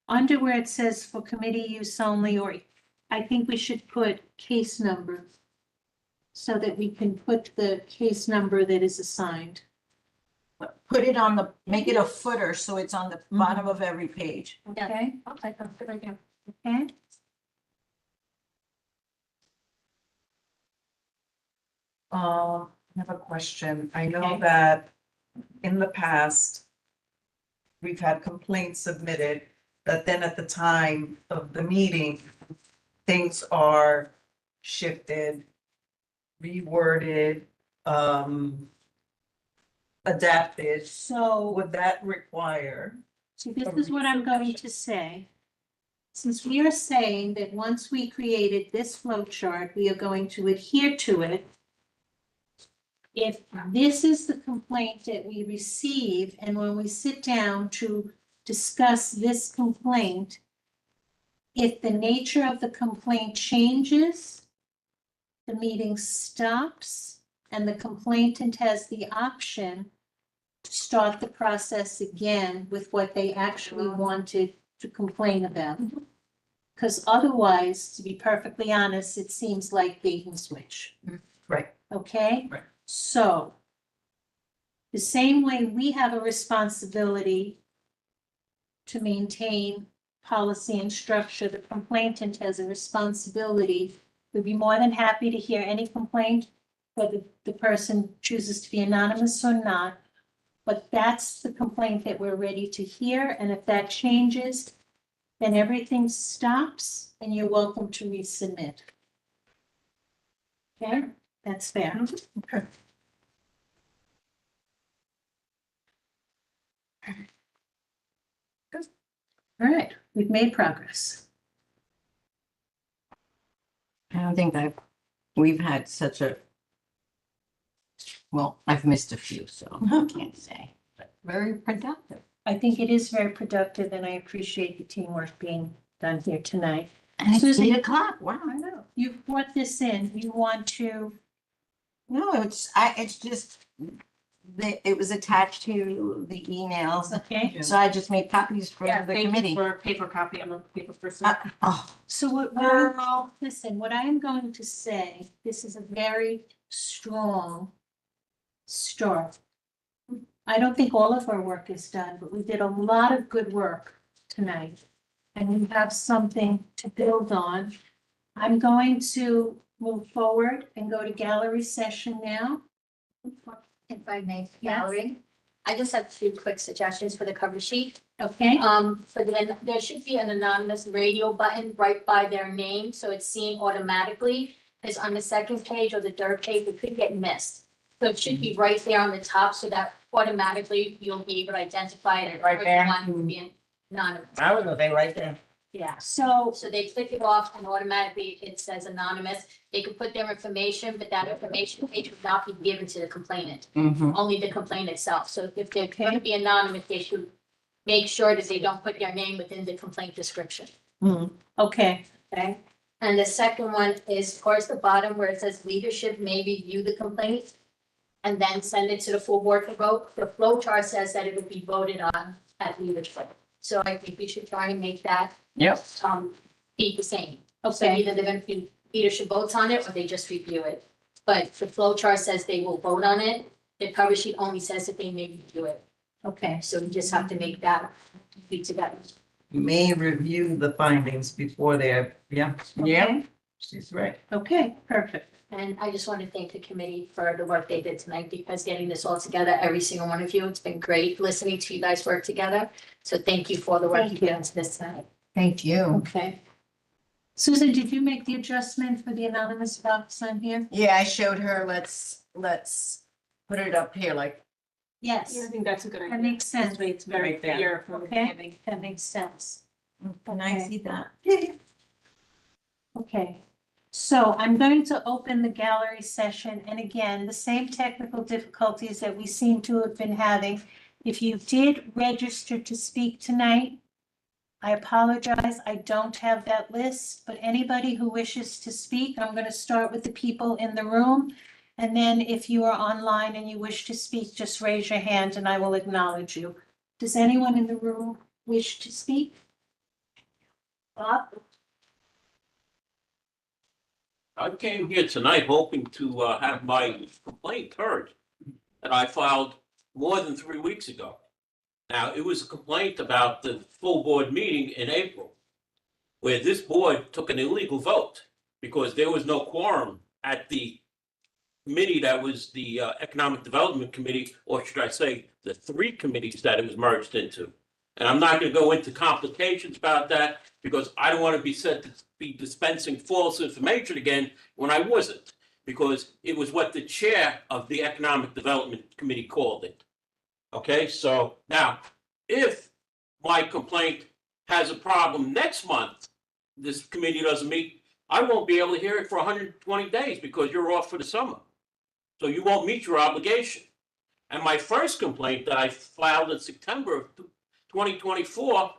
Speaker 2: Under where it says for committee use only, or I think we should put case number so that we can put the case number that is assigned.
Speaker 3: Put it on the, make it a footer, so it's on the bottom of every page.
Speaker 2: Okay,
Speaker 4: Okay, that's a good idea.
Speaker 2: okay,
Speaker 5: I have a question. I know
Speaker 2: Okay.
Speaker 5: that in the past, we've had complaints submitted that then at the time of the meeting, things are shifted, reworded, adapted.
Speaker 2: so
Speaker 5: Would that require
Speaker 2: So this is what I'm going to say. Since we are saying that once we created this flow chart, we are going to adhere to it. If this is the complaint that we receive, and when we sit down to discuss this complaint, if the nature of the complaint changes, the meeting stops, and the complainant has the option to start the process again with what they actually wanted to complain about. Because otherwise, to be perfectly honest, it seems like bait and switch.
Speaker 5: Right.
Speaker 2: Okay?
Speaker 5: Right.
Speaker 2: So the same way we have a responsibility to maintain policy and structure, the complainant has a responsibility. We'd be more than happy to hear any complaint, whether the person chooses to be anonymous or not. But that's the complaint that we're ready to hear, and if that changes, then everything stops and you're welcome to resubmit. Okay, that's fair.
Speaker 5: Okay.
Speaker 2: All right, we've made progress.
Speaker 3: I don't think we've had such a, well, I've missed a few, so I can't say, but very productive.
Speaker 2: I think it is very productive and I appreciate the teamwork being done here tonight.
Speaker 3: And it's
Speaker 2: Susan-
Speaker 3: 8 o'clock, wow.
Speaker 2: I know, you brought this in, you want to,
Speaker 3: No, it's just, it was attached to the emails,
Speaker 2: okay?
Speaker 3: so I just made copies for
Speaker 4: Yeah,
Speaker 3: the
Speaker 4: thank you
Speaker 3: committee.
Speaker 4: for a paper copy. I'm a paper person.
Speaker 3: Oh,
Speaker 2: So listen, what I am going to say, this is a very strong start. I don't think all of our work is done, but we did a lot of good work tonight. And we have something to build on. I'm going to move forward and go to gallery session now.
Speaker 1: If I may,
Speaker 2: Yes.
Speaker 1: Valerie, I just have two quick suggestions for the cover sheet.
Speaker 2: Okay,
Speaker 1: For then there should be an anonymous radio button right by their name, so it's seen automatically. Because on the second page or the third page, it could get missed. So it should be right there on the top, so that automatically you'll be able to identify it.
Speaker 8: Right there?
Speaker 1: One would be anonymous.
Speaker 8: I was gonna say right there.
Speaker 2: yeah, so,
Speaker 1: So they click it off and automatically it says anonymous. They could put their information, but that information page would not be given to the complainant,
Speaker 3: mhm.
Speaker 1: only the complaint itself. So if they're going to be anonymous, they should make sure that they don't put their name within the complaint description.
Speaker 2: okay,
Speaker 1: Okay? And the second one is towards the bottom where it says leadership may review the complaint and then send it to the full board for vote. The flow chart says that it will be voted on at leadership. So I think we should try and make that
Speaker 8: Yep.
Speaker 1: be the same. So
Speaker 2: okay,
Speaker 1: either they're gonna be, leadership votes on it or they just review it. But the flow chart says they will vote on it. The cover sheet only says that they may review it.
Speaker 2: okay.
Speaker 1: So we just have to make that be together.
Speaker 8: May review the findings before they're, yeah,
Speaker 2: Okay.
Speaker 8: she's right.
Speaker 2: Okay, perfect.
Speaker 1: And I just want to thank the committee for the work they did tonight, because getting this all together, every single one of you, it's been great listening to you guys work together. So thank you for the work
Speaker 2: Thank
Speaker 1: you
Speaker 2: you.
Speaker 1: put into this tonight.
Speaker 3: Thank you.
Speaker 2: Okay. Susan, did you make the adjustment for the anonymous box on here?
Speaker 3: Yeah, I showed her, let's put it up here, like,
Speaker 2: Yes,
Speaker 4: Yeah, I think that's a good idea.
Speaker 2: that makes sense.
Speaker 4: This way it's very
Speaker 8: Right there.
Speaker 4: clear from the
Speaker 2: Okay.
Speaker 4: beginning.
Speaker 2: That makes sense.
Speaker 3: can I
Speaker 2: Okay.
Speaker 3: see that?
Speaker 2: Okay, so I'm going to open the gallery session, and again, the same technical difficulties that we seem to have been having. If you did register to speak tonight, I apologize, I don't have that list, but anybody who wishes to speak, I'm going to start with the people in the room. And then if you are online and you wish to speak, just raise your hand and I will acknowledge you. Does anyone in the room wish to speak? Bob?
Speaker 9: I came here tonight hoping to have my complaint heard that I filed more than 3 weeks ago. Now, it was a complaint about the full board meeting in April, where this board took an illegal vote because there was no quorum at the committee that was the Economic Development Committee, or should I say, the 3 committees that it was merged into. And I'm not going to go into complications about that because I don't want to be said to be dispensing false information again when I wasn't, because it was what the chair of the Economic Development Committee called it. Okay, so now, if my complaint has a problem next month, this committee doesn't meet, I won't be able to hear it for 120 days because you're off for the summer. So you won't meet your obligation. And my first complaint that I filed in September of 2024,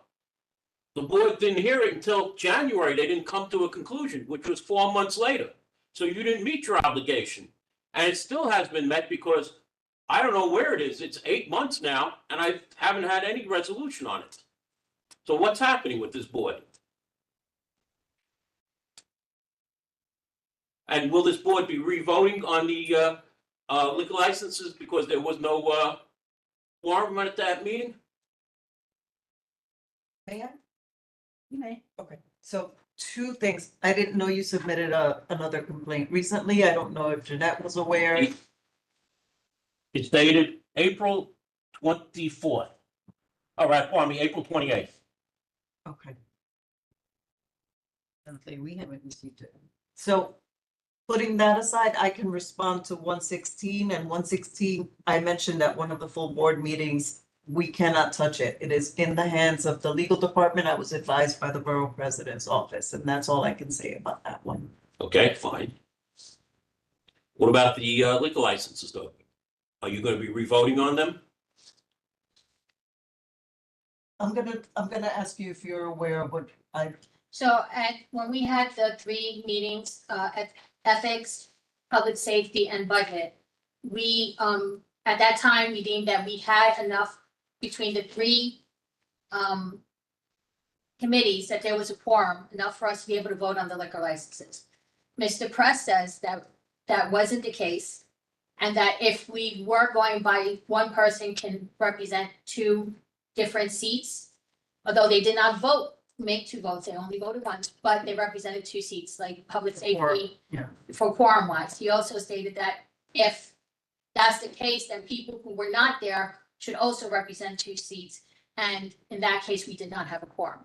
Speaker 9: the board didn't hear it until January. They didn't come to a conclusion, which was 4 months later. So you didn't meet your obligation. And it still has been met because I don't know where it is. It's 8 months now, and I haven't had any resolution on it. So what's happening with this board? And will this board be re-voting on the liquor licenses because there was no quorum at that meeting?
Speaker 5: May I?
Speaker 2: You may.
Speaker 5: Okay, so two things. I didn't know you submitted another complaint recently. I don't know if Jeanette was aware.
Speaker 9: It's dated April 24th. All right, pardon me, April 28th.
Speaker 5: Okay,
Speaker 3: Okay, we haven't received it.
Speaker 5: so putting that aside, I can respond to 116 and 116. I mentioned at one of the full board meetings, we cannot touch it. It is in the hands of the legal department. I was advised by the borough president's office, and that's all I can say about that one.
Speaker 9: Okay, fine. What about the liquor licenses though? Are you gonna be re-voting on them?
Speaker 5: I'm gonna ask you if you're aware of what
Speaker 1: So when we had the 3 meetings, at ethics, public safety and budget, we, at that time, we deemed that we had enough between the 3 committees, that there was a quorum, enough for us to be able to vote on the liquor licenses. Mr. Press says that that wasn't the case, and that if we were going by one person can represent 2 different seats, although they did not vote, make 2 votes, they only voted once, but they represented 2 seats, like public safety.
Speaker 5: yeah.
Speaker 1: For quorum wise, he also stated that if that's the case, then people who were not there should also represent 2 seats. And in that case, we did not have a quorum.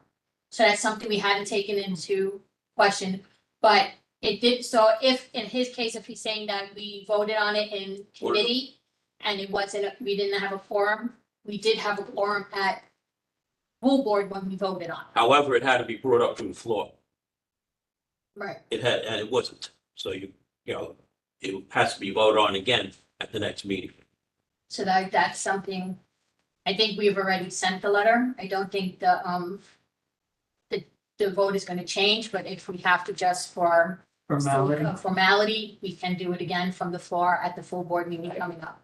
Speaker 1: So that's something we hadn't taken into question, but it did, so if, in his case, if he's saying that we voted on it in committee and it wasn't, we didn't have a quorum, we did have a quorum at full board when we voted on it.
Speaker 9: However, it had to be brought up to the floor.
Speaker 1: Right.
Speaker 9: It had, and it wasn't. So you know, it has to be voted on again at the next meeting.
Speaker 1: So that's something, I think we've already sent the letter. I don't think the vote is gonna change, but if we have to just for formality, we can do it again from the floor at the full board meeting coming up.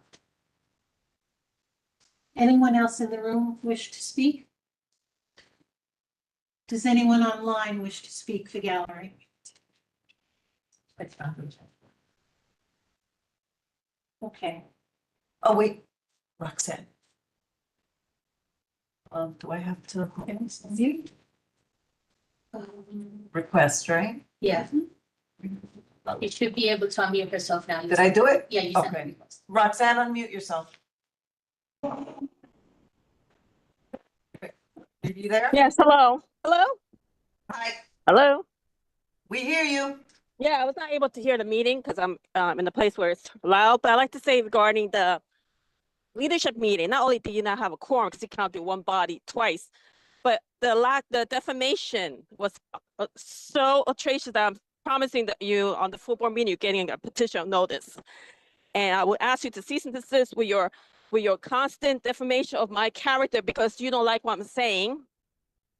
Speaker 2: Anyone else in the room wish to speak? Does anyone online wish to speak for gallery? Okay.
Speaker 5: Oh, wait, Roxanne. Do I have to request, right?
Speaker 1: Yeah. You should be able to unmute yourself now.
Speaker 5: Did I do it?
Speaker 1: Yeah, you sent the
Speaker 5: Okay.
Speaker 1: request.
Speaker 5: Roxanne, unmute yourself. Are you there?
Speaker 10: Yes, hello. Hello?
Speaker 5: Hi,
Speaker 10: Hello?
Speaker 5: we hear you.
Speaker 10: Yeah, I was not able to hear the meeting because I'm in a place where it's loud, but I'd like to say regarding the leadership meeting, not only do you not have a quorum because you can't do one body twice, but the defamation was so atrocious that I'm promising that you on the full board meeting, you're getting a petition notice. And I would ask you to cease and desist with your constant defamation of my character because you don't like what I'm saying.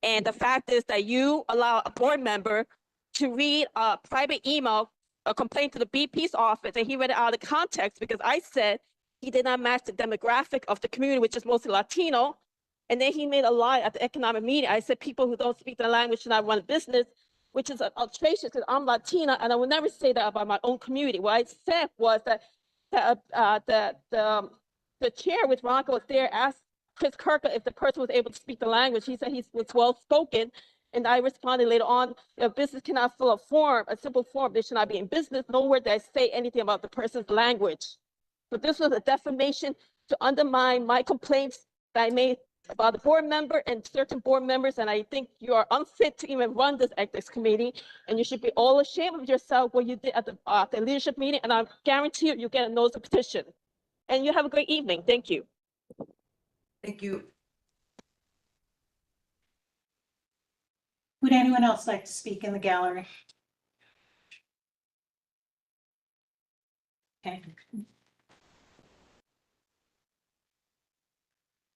Speaker 10: And the fact is that you allow a board member to read a private email, a complaint to the BP's office, and he read it out of context because I said he did not match the demographic of the community, which is mostly Latino. And then he made a lie at the economic meeting. I said people who don't speak the language should not run a business, which is outrageous because I'm Latina and I would never say that about my own community. What I said was that the chair, which Veronica was there, asked Chris Kirka if the person was able to speak the language. He said he was well spoken. And I responded later on, if business cannot fill a form, a simple form, they should not be in business. Nowhere did I say anything about the person's language. So this was a defamation to undermine my complaints that I made about the board member and certain board members. And I think you are unfit to even run this ethics committee. And you should be all ashamed of yourself what you did at the leadership meeting. And I guarantee you, you get a notice of petition. And you have a great evening. Thank you.
Speaker 5: Thank you.
Speaker 2: Would anyone else like to speak in the gallery? Okay.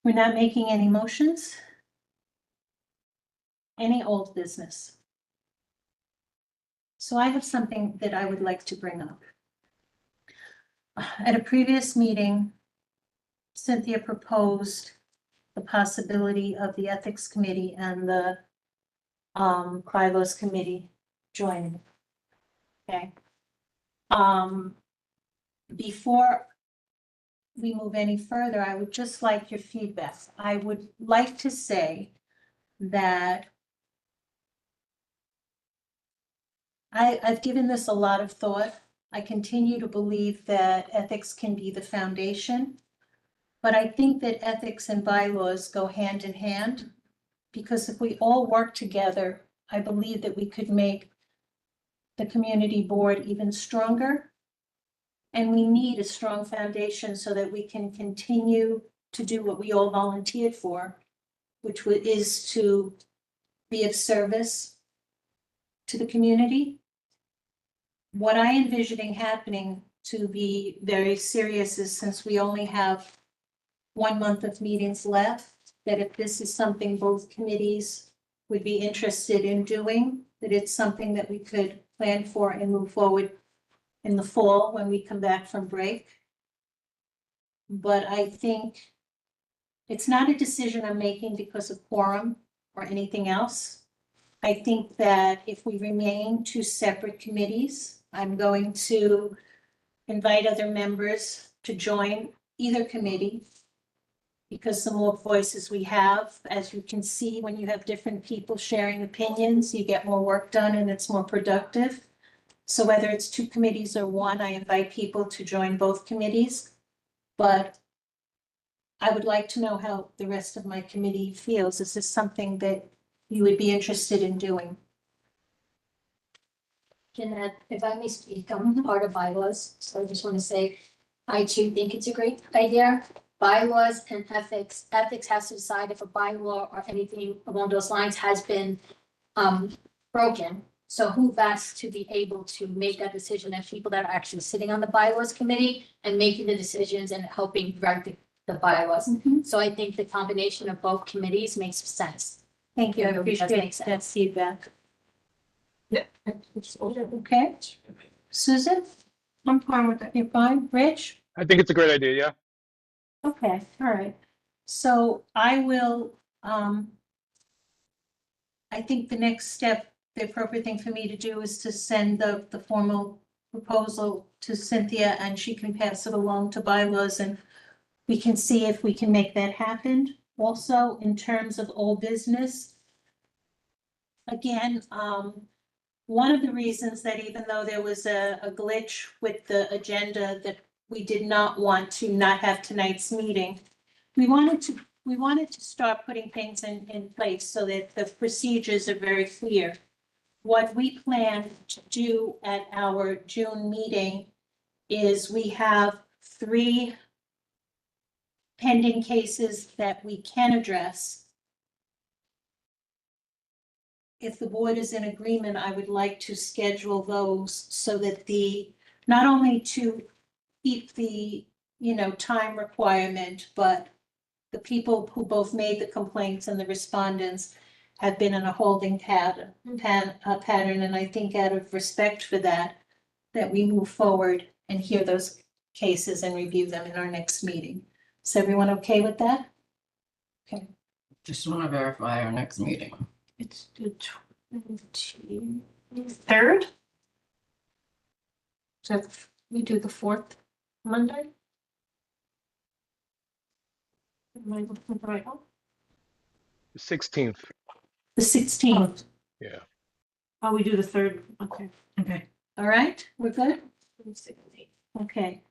Speaker 2: We're not making any motions? Any old business? So I have something that I would like to bring up. At a previous meeting, Cynthia proposed the possibility of the Ethics Committee and the Bylaws Committee joining. Okay. Before we move any further, I would just like your feedback. I would like to say that I've given this a lot of thought. I continue to believe that ethics can be the foundation, but I think that ethics and bylaws go hand in hand, because if we all work together, I believe that we could make the community board even stronger. And we need a strong foundation so that we can continue to do what we all volunteered for, which is to be of service to the community. What I envisioning happening, to be very serious, is since we only have 1 month of meetings left, that if this is something both committees would be interested in doing, that it's something that we could plan for and move forward in the fall when we come back from break. But I think it's not a decision I'm making because of quorum or anything else. I think that if we remain two separate committees, I'm going to invite other members to join either committee, because the more voices we have, as you can see, when you have different people sharing opinions, you get more work done and it's more productive. So whether it's two committees or one, I invite people to join both committees. But I would like to know how the rest of my committee feels. Is this something that you would be interested in doing?
Speaker 1: Jeanette, if I may speak, I'm part of bylaws, so I just want to say, I too think it's a great idea. Bylaws and ethics, ethics has to decide if a bylaw or anything along those lines has been broken. So who best to be able to make that decision than people that are actually sitting on the bylaws committee and making the decisions and helping write the bylaws. So I think the combination of both committees makes sense.
Speaker 2: Thank you. I
Speaker 1: It really does
Speaker 2: appreciate
Speaker 1: make sense.
Speaker 2: that feedback.
Speaker 4: Yeah.
Speaker 2: Okay. Susan?
Speaker 4: I'm fine with it.
Speaker 2: You're fine. Rich?
Speaker 7: I think it's a great idea, yeah.
Speaker 2: Okay, all right. So I will, I think the next step, the appropriate thing for me to do is to send the formal proposal to Cynthia, and she can pass it along to bylaws, and we can see if we can make that happen. Also, in terms of old business, again, one of the reasons that even though there was a glitch with the agenda, that we did not want to not have tonight's meeting, we wanted to start putting things in place so that the procedures are very clear. What we plan to do at our June meeting is we have 3 pending cases that we can address. If the board is in agreement, I would like to schedule those so that not only to keep the, time requirement, but the people who both made the complaints and the respondents have been in a holding pattern, and I think out of respect for that we move forward and hear those cases and review them in our next meeting. Is everyone okay with that? Okay.
Speaker 3: Just want to verify our next meeting.
Speaker 4: It's the 23rd? So we do the 4th Monday? Am I looking at the right one?
Speaker 7: The 16th,
Speaker 2: The 16th.
Speaker 7: yeah.
Speaker 4: Oh, we do the 3rd, okay.
Speaker 3: Okay.
Speaker 2: All right, we're good? Okay.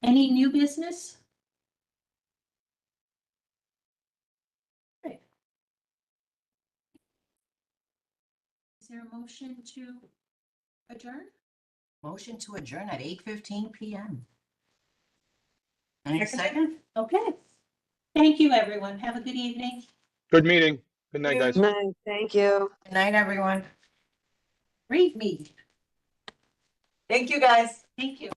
Speaker 2: Any new business? Great. Is there a motion to adjourn?
Speaker 3: Motion to adjourn at 8:15 PM. Any second?
Speaker 2: Okay. Thank you, everyone. Have a good evening.
Speaker 7: Good meeting. Good night, guys.
Speaker 11: Night, thank you.
Speaker 3: Good night, everyone.
Speaker 4: Read me.
Speaker 5: Thank you, guys.
Speaker 4: Thank you.